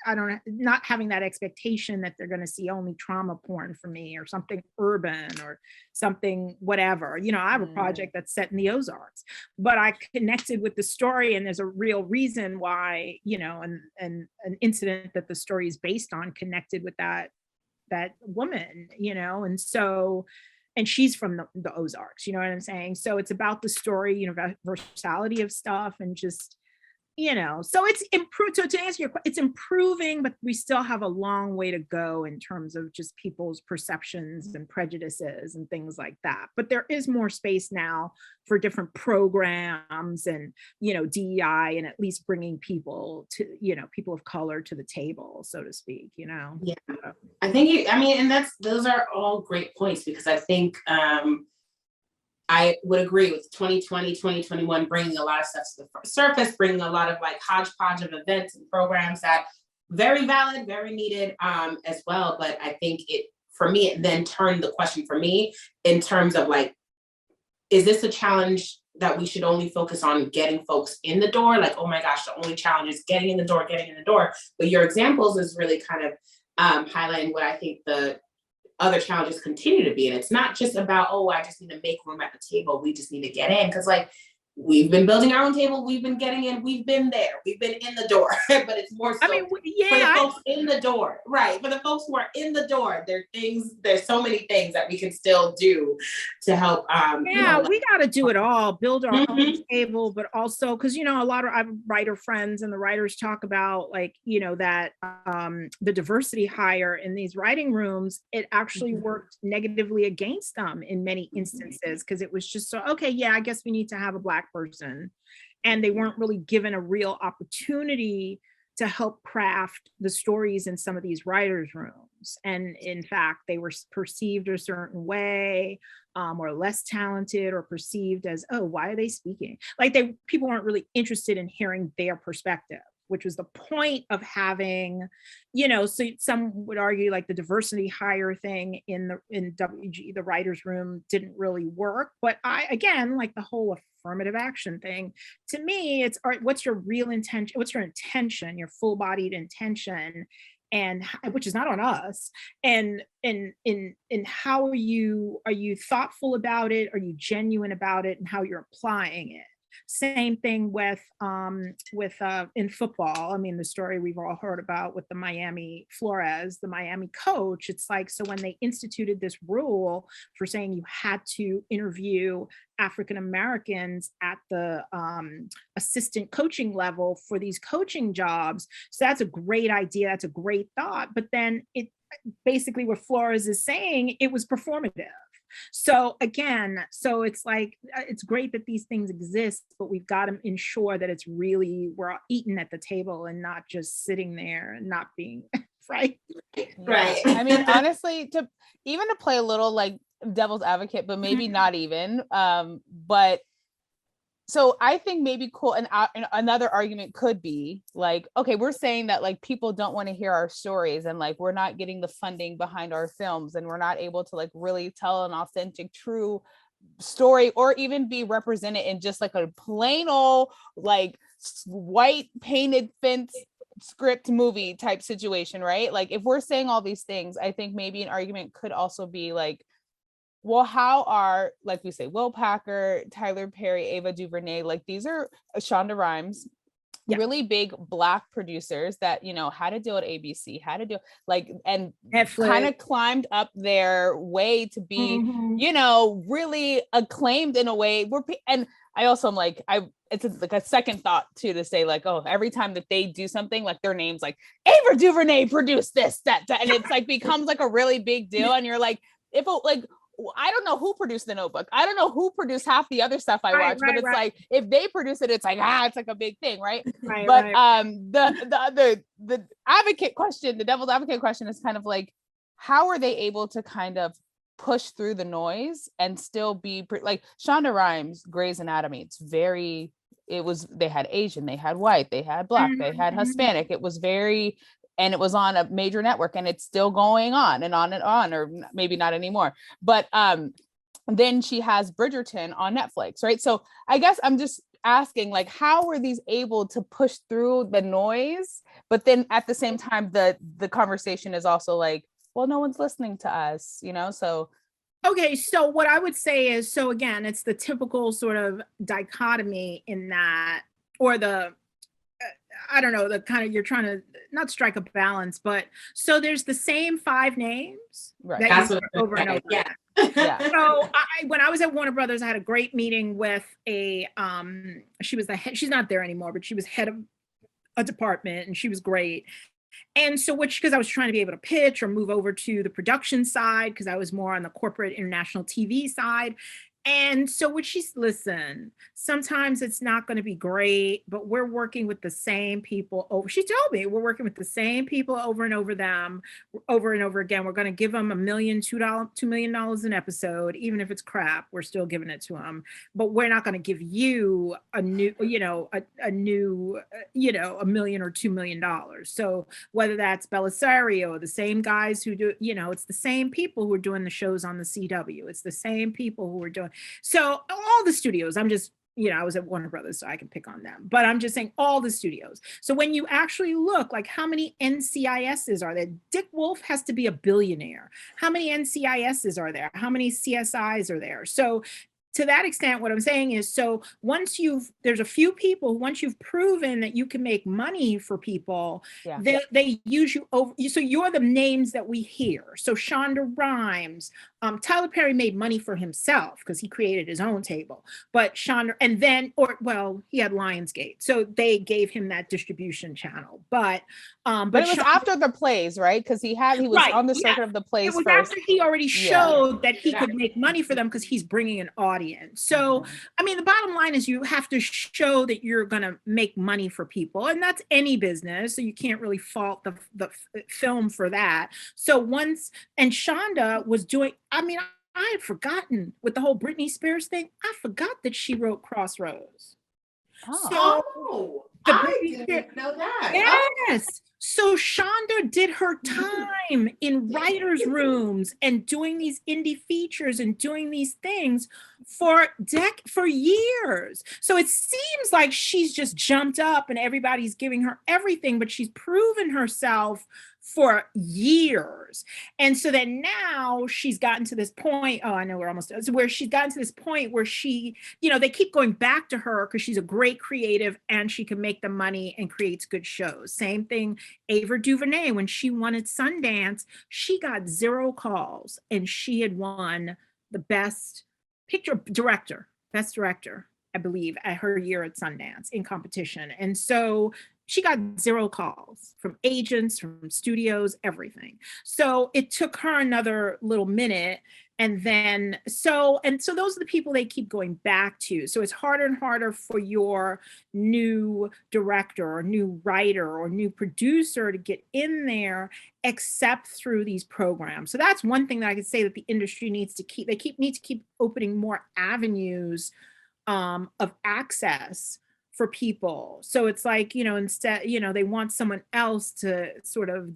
I don't, not having that expectation that they're going to see only trauma porn for me or something urban or something, whatever. I have a project that's set in the Ozarks, but I connected with the story, and there's a real reason why, and an incident that the story is based on connected with that woman, and so, and she's from the Ozarks, you know what I'm saying? So it's about the story, universality of stuff, and just, so it's improved. So to answer your question, it's improving, but we still have a long way to go in terms of just people's perceptions and prejudices and things like that. But there is more space now for different programs and, DEI, and at least bringing people to, people of color to the table, so to speak, Yeah, I think, and those are all great points, because I think, I would agree with 2020, 2021, bringing a lot of stuff to the surface, bringing a lot of like hodgepodge of events and programs that very valid, very needed as well. But I think for me, it then turned the question for me in terms of like, is this a challenge that we should only focus on getting folks in the door? Like, oh my gosh, the only challenge is getting in the door. But your examples is really kind of highlighting what I think the other challenges continue to be. And it's not just about, oh, I just need to make room at the table. We just need to get in. Because like, we've been building our own table. We've been getting in. We've been there. We've been in the door. But it's more so for the folks in the door. Right. For the folks who are in the door, there's so many things that we can still do to help. We got to do it all, build our own table, but also, because, a lot of I have writer friends, and the writers talk about like, that the diversity hire in these writing rooms, it actually worked negatively against them in many instances, because it was just so, okay, yeah, I guess we need to have a Black person, and they weren't really given a real opportunity to help craft the stories in some of these writers' rooms. And in fact, they were perceived a certain way, or less talented, or perceived as, oh, why are they speaking? Like people weren't really interested in hearing their perspective, which was the point of having, so some would argue like the diversity hire thing in WG, the writer's room, didn't really work. But again, like the whole affirmative action thing, to me, it's, all right, what's your real intention? What's your intention, your full-bodied intention? And which is not on us, and in how are you thoughtful about it? Are you genuine about it, and how you're applying it? Same thing with in football. I mean, the story we've all heard about with the Miami Flores, the Miami coach. It's like, so when they instituted this rule for saying you had to interview African Americans at the assistant coaching level for these coaching jobs. So that's a great idea. That's a great thought. But then it basically, what Flores is saying, it was performative. So again, so it's like, it's great that these things exist, but we've got to ensure that it's really, we're eating at the table and not just sitting there and not being right. Right. I mean, honestly, to play a little like devil's advocate, but maybe not even, but so I think maybe cool. And another argument could be like, okay, we're saying that like people don't want to hear our stories, and like we're not getting the funding behind our films, and we're not able to like really tell an authentic, true story, or even be represented in just like a plain old like white painted fence script movie type situation, right? Like if we're saying all these things, I think maybe an argument could also be like, well, how are, like we say, Will Packer, Tyler Perry, Ava DuVernay, like these are Shonda Rhimes, really big Black producers that, had to deal at ABC, had to do like, and kind of climbed up their way to be, really acclaimed in a way. And I also am like, it's like a second thought too, to say like, oh, every time that they do something, like their name's like Ava DuVernay produced this, that, and it's like becomes like a really big deal. And you're like, if it, like, I don't know who produced The Notebook. I don't know who produced half the other stuff I watch, but it's like, if they produce it, it's like, it's like a big thing. Right. But the advocate question, the devil's advocate question is kind of like, how are they able to kind of push through the noise and still be like Shonda Rhimes, Grey's Anatomy? They had Asian, they had white, they had Black, they had Hispanic. It was very and it was on a major network, and it's still going on and on and on, or maybe not anymore. But then she has Bridgerton on Netflix, right? So I guess I'm just asking, like, how were these able to push through the noise, but then at the same time the conversation is also like, well, no one's listening to us, you know? So okay, so what I would say is, so again, it's the typical sort of dichotomy in that, or the I don't know, the kind of, you're trying to not strike a balance, but so there's the same 5 names right. that That's you what hear over and over. Yeah. Yeah. So when I was at Warner Brothers, I had a great meeting with a she was the head, she's not there anymore, but she was head of a department, and she was great. And so because I was trying to be able to pitch or move over to the production side, because I was more on the corporate international TV side. And so what she's, listen, sometimes it's not going to be great, but we're working with the same people over. She told me we're working with the same people over and over again. We're going to give them $1 million, $2 million an episode, even if it's crap, we're still giving it to them. But we're not going to give you a new, a new, $1 million or $2 million. So whether that's Belisario, the same guys who do, it's the same people who are doing the shows on the CW. It's the same people who are doing. So all the studios, I'm just, I was at Warner Brothers, so I can pick on them, but I'm just saying all the studios. So when you actually look, like, how many NCISs are there? Dick Wolf has to be a billionaire. How many NCISs are there? How many CSIs are there? So to that extent, what I'm saying is, so there's a few people, once you've proven that you can make money for people, they use you over. So you're the names that we hear. So Shonda Rhimes, Tyler Perry made money for himself because he created his own table. But Shonda, and then, he had Lionsgate, so they gave him that distribution channel. But it was after the plays, right? Because he was right on the circuit of the plays. It was first. After he already showed that he could make money for them, because he's bringing an audience. So, I mean, the bottom line is you have to show that you're going to make money for people, and that's any business. So you can't really fault the film for that. So and Shonda was doing, I mean, I had forgotten with the whole Britney Spears thing. I forgot that she wrote Crossroads. I didn't know that. Yes. So Shonda did her time in writers' rooms and doing these indie features and doing these things for years. So it seems like she's just jumped up and everybody's giving her everything, but she's proven herself for years. And so then now she's gotten to this point, I know we're almost done, where she's gotten to this point where she, they keep going back to her because she's a great creative and she can make the money and creates good shows. Same thing, Ava DuVernay, when she won at Sundance, she got 0 calls and she had won the best director, I believe, at her year at Sundance in competition. And so she got 0 calls from agents, from studios, everything. So it took her another little minute. And then, so those are the people they keep going back to. So it's harder and harder for your new director or new writer or new producer to get in there, except through these programs. So that's one thing that I could say that the industry needs to keep. They need to keep opening more avenues of access for people. So it's like, instead, they want someone else to sort of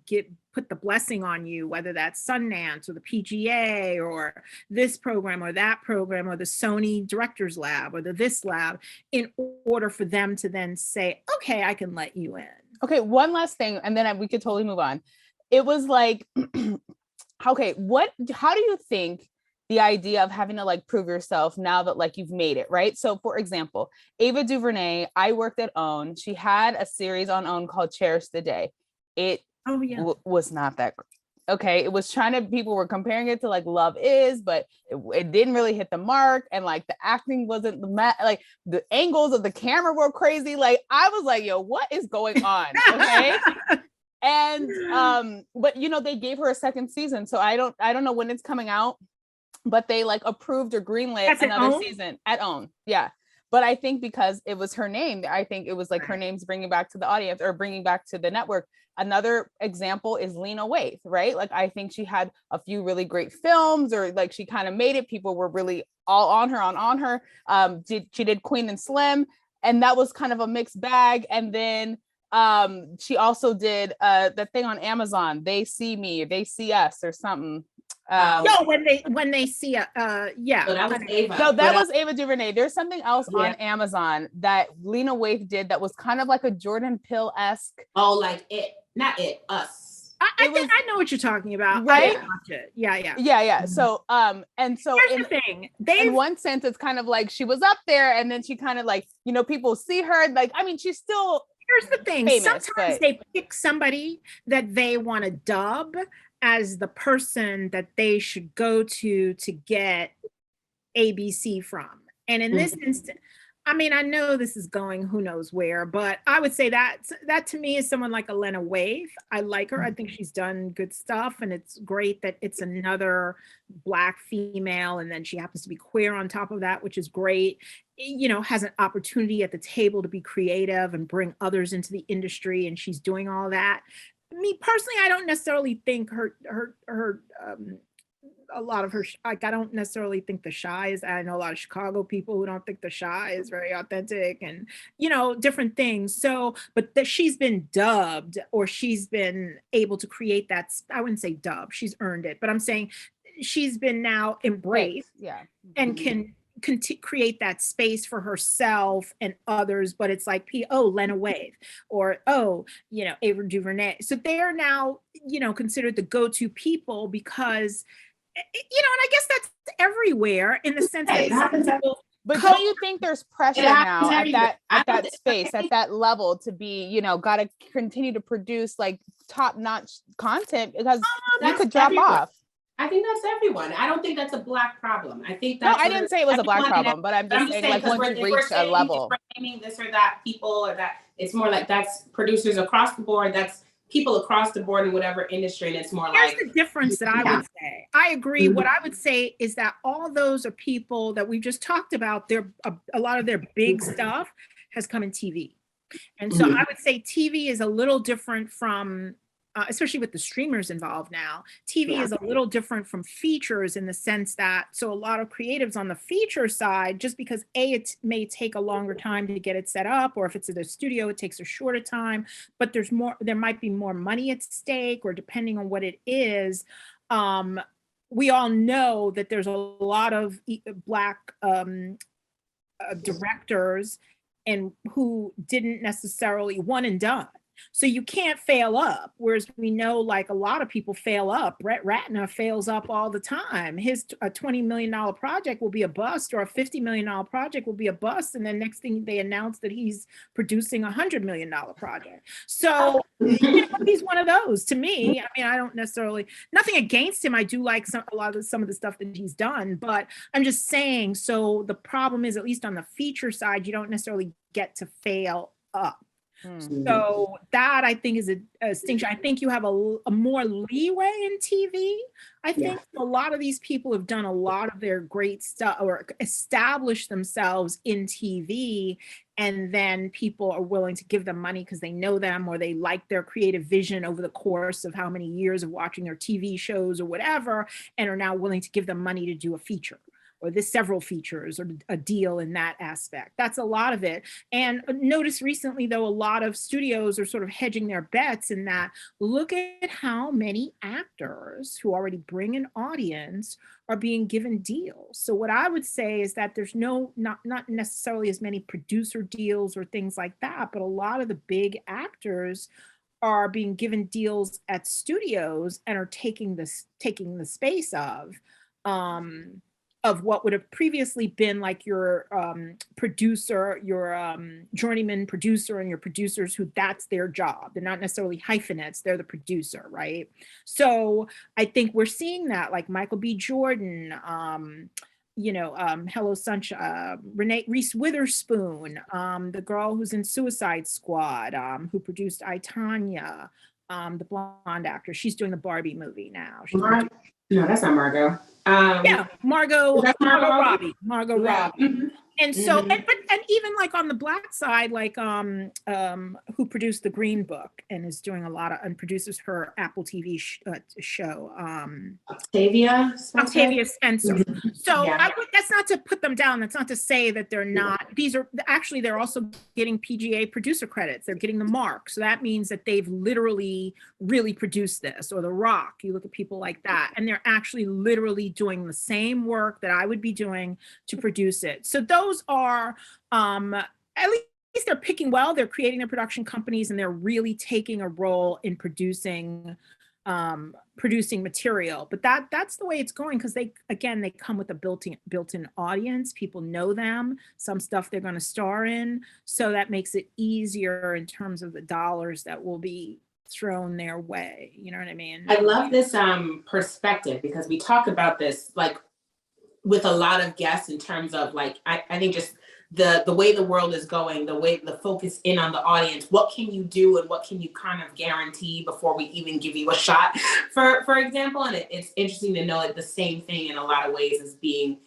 put the blessing on you, whether that's Sundance or the PGA or this program or that program or the Sony Directors Lab or this lab, in order for them to then say, okay, I can let you in. Okay, one last thing, and then we could totally move on. It was like, okay, how do you think the idea of having to like prove yourself now that like you've made it, right? So for example, Ava DuVernay, I worked at OWN. She had a series on OWN called Cherish the Day. It was not that great. Okay, it was people were comparing it to like Love Is, but it didn't really hit the mark, and like the acting wasn't like the angles of the camera were crazy. Like I was like, yo, what is going on? Okay. And but they gave her a second season, so I don't know when it's coming out, but they like approved or greenlit another season at OWN. Yeah. But I think because it was her name, I think it was like her name's bringing back to the audience or bringing back to the network. Another example is Lena Waithe, right? Like I think she had a few really great films, or like she kind of made it. People were really all on her. She did Queen and Slim, and that was kind of a mixed bag. And then She also did the thing on Amazon, They See Me, They See Us, or something. No, when they see yeah. So that was Ava. No, that was Ava DuVernay. There's something else on Amazon that Lena Waithe did that was kind of like a Jordan Peele-esque. Oh, like it, not it, us. I know what you're talking about. Right? Yeah. So and so here's the thing. In one sense, it's kind of like she was up there, and then she kind of like, you know, people see her. Like, I mean, she's still. Here's the thing. Famous, sometimes they pick somebody that they want to dub as the person that they should go to get ABC from. And in this instance, I mean, I know this is going who knows where, but I would say that to me is someone like Lena Waithe. I like her. I think she's done good stuff, and it's great that it's another Black female, and then she happens to be queer on top of that, which is great. You know, has an opportunity at the table to be creative and bring others into the industry, and she's doing all that. Me personally, I don't necessarily think her a lot of her, like, I don't necessarily think The Chi is, I know a lot of Chicago people who don't think The Chi is very authentic, and, you know, different things. So, but that she's been dubbed, or she's been able to create that, I wouldn't say dubbed, she's earned it, but I'm saying she's been now embraced, and can create that space for herself and others. But it's like, Lena Waithe, or you know, Ava DuVernay. So they are now, you know, considered the go-to people, because, you know, and I guess that's everywhere in the sense that but don't you think there's pressure now at that space, at that level, to be, you know, got to continue to produce like top-notch content, because you could drop off? I think that's everyone. I don't think that's a Black problem. I think that's I didn't say it was a Black problem, but I'm just saying, like, once you reach a level, this or that people, or that, it's more like that's producers across the board. That's people across the board in whatever industry, and it's more Here's the difference that I would say. I agree. What I would say is that all those are people that we just talked about. They're a lot of their big stuff has come in TV, and so I would say TV is a little different from, especially with the streamers involved now. TV is a little different from features, in the sense that, so a lot of creatives on the feature side, just because it may take a longer time to get it set up, or if it's at a studio, it takes a shorter time, but there might be more money at stake, or depending on what it is. We all know that there's a lot of Black directors, and who didn't necessarily one and done. So you can't fail up. Whereas we know, like, a lot of people fail up. Brett Ratner fails up all the time. His a $20 million project will be a bust, or a $50 million project will be a bust. And then next thing they announce that he's producing a $100 million project. So you know, he's one of those to me. I mean, I don't necessarily, nothing against him. I do like some of the stuff that he's done, but I'm just saying, so the problem is, at least on the feature side, you don't necessarily get to fail up. So that, I think, is a distinction. I think you have a more leeway in TV. I think a lot of these people have done a lot of their great stuff, or established themselves in TV, and then people are willing to give them money because they know them, or they like their creative vision over the course of how many years of watching their TV shows or whatever, and are now willing to give them money to do a feature, or there's several features, or a deal in that aspect. That's a lot of it. And notice recently, though, a lot of studios are sort of hedging their bets in that, look at how many actors who already bring an audience are being given deals. So what I would say is that there's not necessarily as many producer deals or things like that, but a lot of the big actors are being given deals at studios, and are taking the space of what would have previously been like your producer, your journeyman producer, and your producers who that's their job. They're not necessarily hyphenates, they're the producer, right? So I think we're seeing that, like Michael B. Jordan, Hello Sunshine, Reese Witherspoon, the girl who's in Suicide Squad, who produced I, Tonya, the blonde actress. She's doing the Barbie movie now. No, that's not Margot. Margot Robbie. Mm-hmm. And so, and even like on the Black side, like who produced the Green Book and is doing a lot of, and produces her Apple TV show, Octavia Spencer. Mm-hmm. So that's not to put them down. That's not to say that they're not. These are actually, they're also getting PGA producer credits. They're getting the mark. So that means that they've literally really produced this. Or The Rock, you look at people like that, and they're actually literally doing the same work that I would be doing to produce it. So those are, at least they're picking well, they're creating their production companies, and they're really taking a role in producing material. But that's the way it's going, because they come with a built-in audience. People know them, some stuff they're going to star in, so that makes it easier in terms of the dollars that will be thrown their way. You know what I mean? I love this perspective, because we talk about this like with a lot of guests in terms of like, I think just the way the world is going, the way the focus in on the audience, what can you do and what can you kind of guarantee before we even give you a shot, for example. And it's interesting to know that the same thing in a lot of ways is being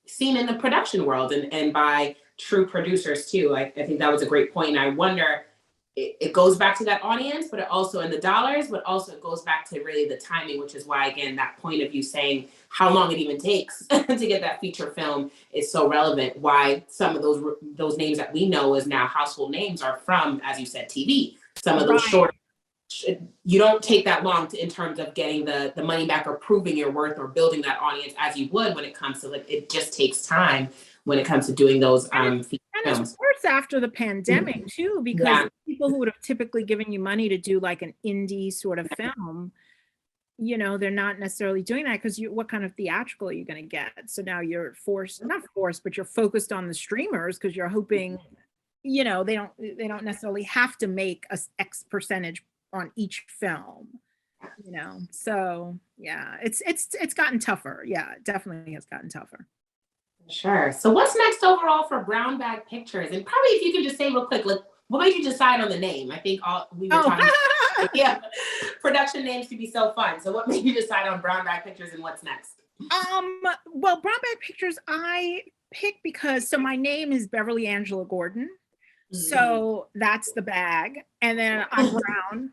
seen in the production world and by true producers too. I think that was a great point. And I wonder, it goes back to that audience, but it also in the dollars, but also it goes back to really the timing, which is why, again, that point of you saying how long it even takes to get that feature film is so relevant. Why some of those names that we know as now household names are from, as you said, TV. Some of those short, you don't take that long in terms of getting the money back or proving your worth or building that audience as you would when it comes to, like, it just takes time when it comes to doing those feature films. It's worse after the pandemic too, because people who would have typically given you money to do like an indie sort of film, you know, they're not necessarily doing that, because what kind of theatrical are you going to get? So now you're not forced, but you're focused on the streamers, because you're hoping, you know, they don't necessarily have to make a X percentage on each film, you know. So yeah, it's gotten tougher. Yeah, it definitely has gotten tougher. Sure. So what's next overall for BrownBag Pictures? And probably if you can just say real quick, like, what made you decide on the name? I think we were talking about, production names to be so fun. So what made you decide on BrownBag Pictures and what's next? Well, BrownBag Pictures I picked because, so my name is Beverly Angela Gordon. Mm-hmm. So that's the bag. And then I'm brown.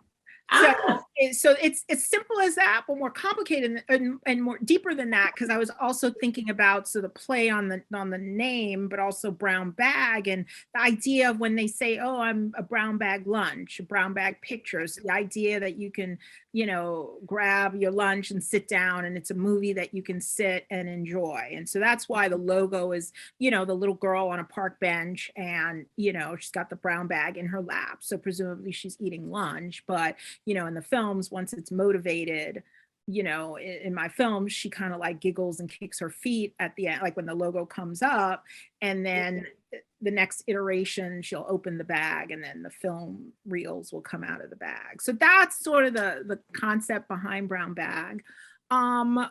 So it's as simple as that, but more complicated and more deeper than that, because I was also thinking about the play on the name, but also brown bag, and the idea of when they say, oh, I'm a brown bag lunch, brown bag pictures, the idea that you can, you know, grab your lunch and sit down, and it's a movie that you can sit and enjoy. And so that's why the logo is, you know, the little girl on a park bench, and, you know, she's got the brown bag in her lap, so presumably she's eating lunch. But, you know, in the films, once it's motivated, you know, in my films, she kind of like giggles and kicks her feet at the end, like when the logo comes up, and then the next iteration, she'll open the bag, and then the film reels will come out of the bag. So that's sort of the concept behind Brown Bag.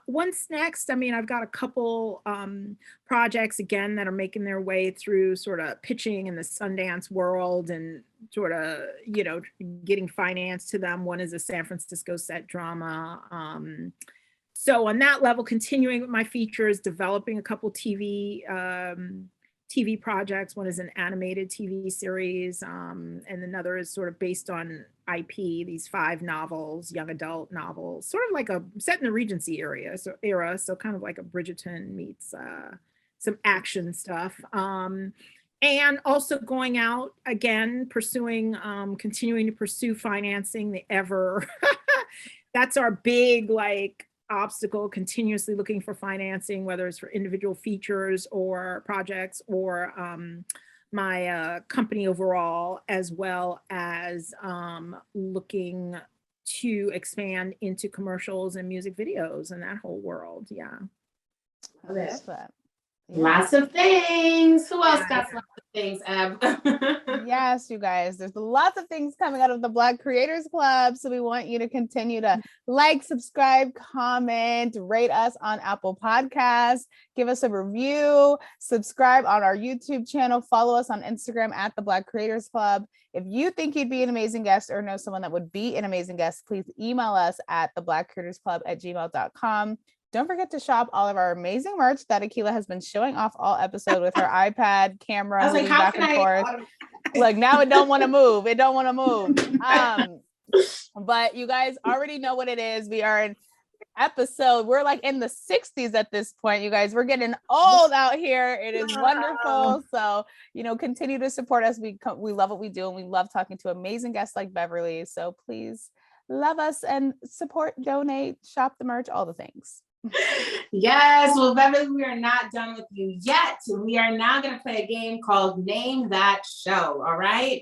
What's next? I mean, I've got a couple projects again that are making their way through sort of pitching in the Sundance world and sort of, you know, getting finance to them. One is a San Francisco set drama. So on that level, continuing with my features, developing a couple TV projects. One is an animated TV series, and another is sort of based on IP, these 5 novels, young adult novels, sort of like a set in the Regency era, so kind of like a Bridgerton meets some action stuff. And also going out again, pursuing, continuing to pursue financing, that's our big like obstacle, continuously looking for financing, whether it's for individual features or projects or my company overall, as well as looking to expand into commercials and music videos and that whole world. Yeah. Love it. Yeah. Lots of things. Who else got lots of things, Ab? Yes, you guys, there's lots of things coming out of the Black Creators Club. So we want you to continue to like, subscribe, comment, rate us on Apple Podcasts, give us a review, subscribe on our YouTube channel, follow us on Instagram at the Black Creators Club. If you think you'd be an amazing guest or know someone that would be an amazing guest, please email us at theblackcreatorsclub@gmail.com. don't forget to shop all of our amazing merch that Akila has been showing off all episode with her iPad camera. I was like, how back can and I forth. Look, now it don't want to move. It don't want to move. But you guys already know what it is. We are in episode. We're like in the 60s at this point, you guys. We're getting old out here. It is wonderful. So, continue to support us. We love what we do, and we love talking to amazing guests like Beverly. So please love us and support, donate, shop the merch, all the things. Yes, well, Beverly, we are not done with you yet. We are now going to play a game called Name That Show. All right.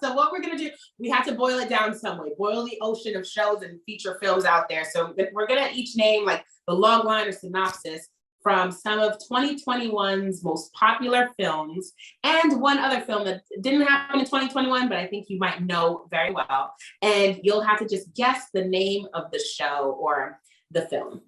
So what we're going to do, we have to boil it down some way, boil the ocean of shows and feature films out there. So we're going to each name like the log line or synopsis from some of 2021's most popular films and one other film that didn't happen in 2021, but I think you might know very well. And you'll have to just guess the name of the show or the film.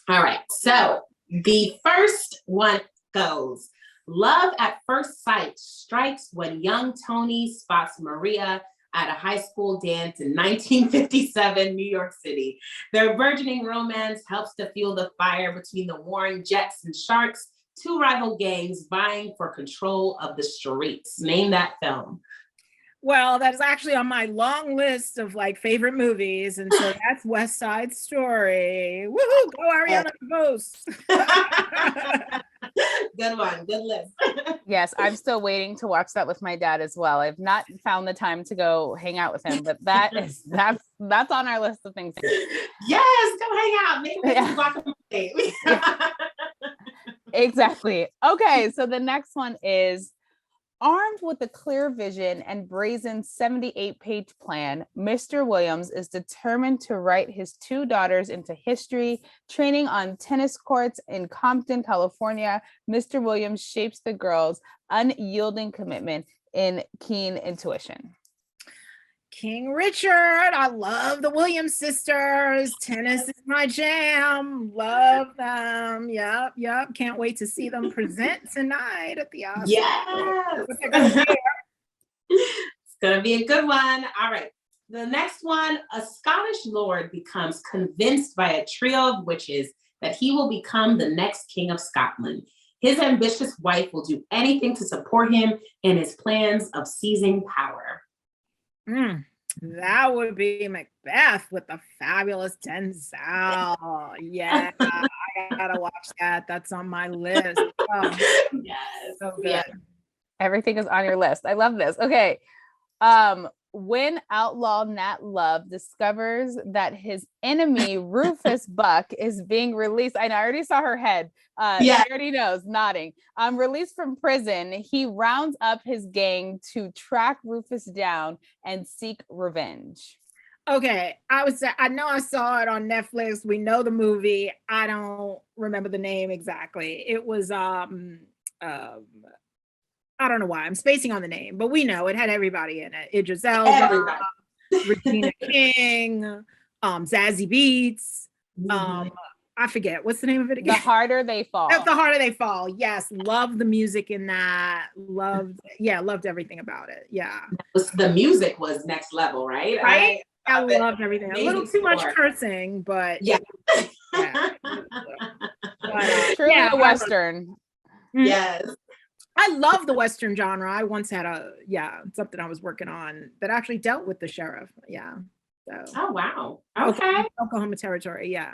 All right, so the first one goes, love at first sight strikes when young Tony spots Maria at a high school dance in 1957, New York City. Their burgeoning romance helps to fuel the fire between the warring Jets and Sharks, two rival gangs vying for control of the streets. Name that film. Well, that's actually on my long list of like favorite movies, and so that's West Side Story. Woohoo! Go Ariana DeBose. Good one. Good list. Yes, I'm still waiting to watch that with my dad as well. I've not found the time to go hang out with him, but that's on our list of things. Yes, go hang out. Maybe Exactly. Okay, so the next one is, armed with a clear vision and brazen 78-page plan, Mr. Williams is determined to write his two daughters into history. Training on tennis courts in Compton, California, Mr. Williams shapes the girls' unyielding commitment in keen intuition. King Richard. I love the Williams sisters. Tennis is my jam. Love them. Yep. Can't wait to see them present tonight at the Oscars. Yes. It's going to be a good one. All right. The next one, a Scottish lord becomes convinced by a trio of witches that he will become the next king of Scotland. His ambitious wife will do anything to support him in his plans of seizing power. That would be Macbeth with the fabulous Denzel. Yeah, I gotta watch that. That's on my list. Oh, yes, so good. Yeah. Everything is on your list. I love this. Okay. When outlaw Nat Love discovers that his enemy Rufus Buck is being released, I already saw her head. She already knows, nodding. Released from prison, he rounds up his gang to track Rufus down and seek revenge. Okay, I know I saw it on Netflix. We know the movie. I don't remember the name exactly. It was I don't know why I'm spacing on the name, but we know it had everybody in it. Idris Elba, Regina King, Zazie Beetz. I forget what's the name of it again. The Harder They Fall. The Harder They Fall. Yes, love the music in that. Loved everything about it. Yeah, the music was next level, right? Right. I loved everything. A little too much cursing, but yeah. Truly a Western. Yes. I love the Western genre. I once had something I was working on that actually dealt with the sheriff. Yeah. So. Oh, wow. Okay. Oklahoma territory. Yeah.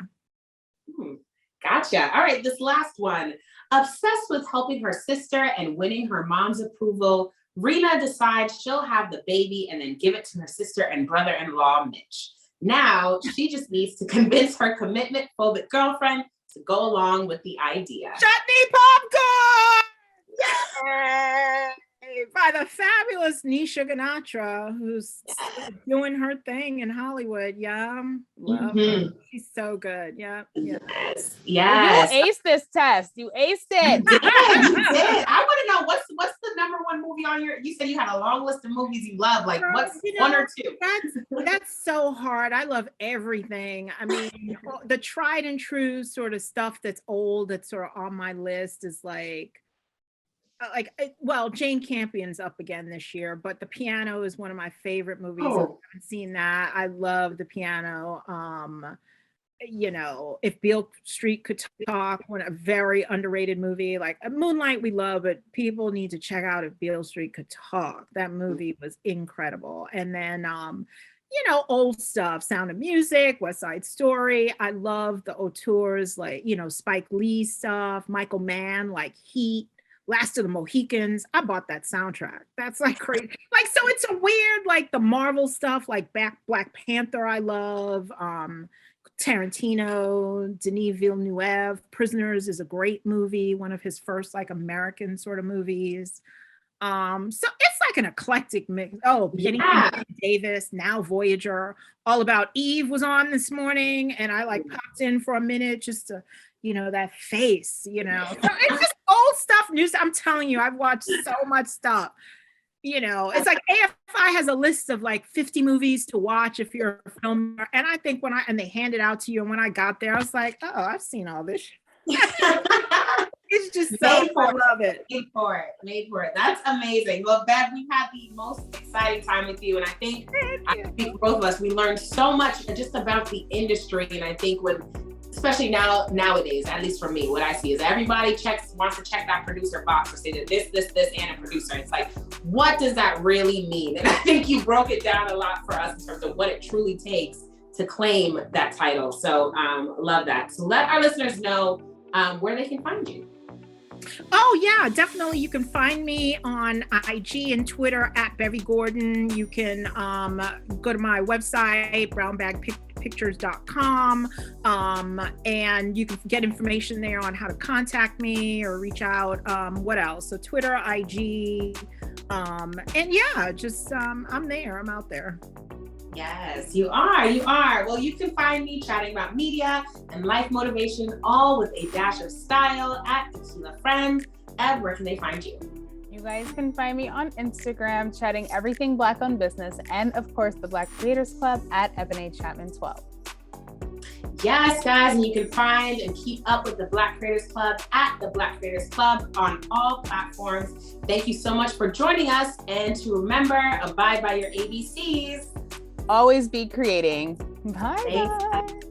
Gotcha. All right. This last one. Obsessed with helping her sister and winning her mom's approval, Rena decides she'll have the baby and then give it to her sister and brother-in-law, Mitch. Now she just needs to convince her commitment-phobic girlfriend to go along with the idea. Chutney popcorn! Yay! By the fabulous Nisha Ganatra, who's doing her thing in Hollywood. Yeah, love her. She's so good. Yeah. Yes. You aced this test. You aced it. You did. I want to know what's the number one movie on your. You said you had a long list of movies you love. Like, what's one or two? That's so hard. I love everything. I mean, the tried and true sort of stuff that's old, that's sort of on my list is like, Jane Campion's up again this year, but The Piano is one of my favorite movies. I haven't seen that. I love The Piano. If Beale Street Could Talk, a very underrated movie. Like Moonlight we love, but people need to check out If Beale Street Could Talk. That movie was incredible. And then old stuff, Sound of Music, West Side Story. I love the auteurs, like Spike Lee stuff, Michael Mann, like Heat, Last of the Mohicans. I bought that soundtrack. That's like crazy. Like, so it's a weird, like the Marvel stuff, like Black Panther I love. Tarantino, Denis Villeneuve. Prisoners is a great movie, one of his first like American sort of movies. So it's like an eclectic mix. Oh, Penny Davis, Now Voyager, All About Eve was on this morning, and I like popped in for a minute just to, that face, So it's just old stuff, new stuff. I'm telling you, I've watched so much stuff. It's like AFI has a list of like 50 movies to watch if you're a filmer. And I think and they hand it out to you, and when I got there, I was like, oh, I've seen all this. It's just so, I love it. Made for it. That's amazing. Well, Bev, we've had the most exciting time with you. And I think both of us, we learned so much just about the industry. And I think especially nowadays, at least for me, what I see is everybody wants to check that producer box or say that this, and a producer. It's like, what does that really mean? And I think you broke it down a lot for us in terms of what it truly takes to claim that title. So love that. So let our listeners know where they can find you. Oh yeah, definitely. You can find me on IG and Twitter at Beverly Gordon. You can go to my website, BrownBagPictures.com, and you can get information there on how to contact me or reach out. What else? So Twitter, IG, and yeah, just I'm there. I'm out there. Yes, you are. Well, you can find me chatting about media and life motivation, all with a dash of style at Tequila Friends. Ev, where can they find you? You guys can find me on Instagram, chatting everything Black-owned business, and of course, the Black Creators Club at Ebony Chapman 12. Yes, guys, and you can find and keep up with the Black Creators Club at the Black Creators Club on all platforms. Thank you so much for joining us, and to remember, abide by your ABCs. Always be creating. Bye.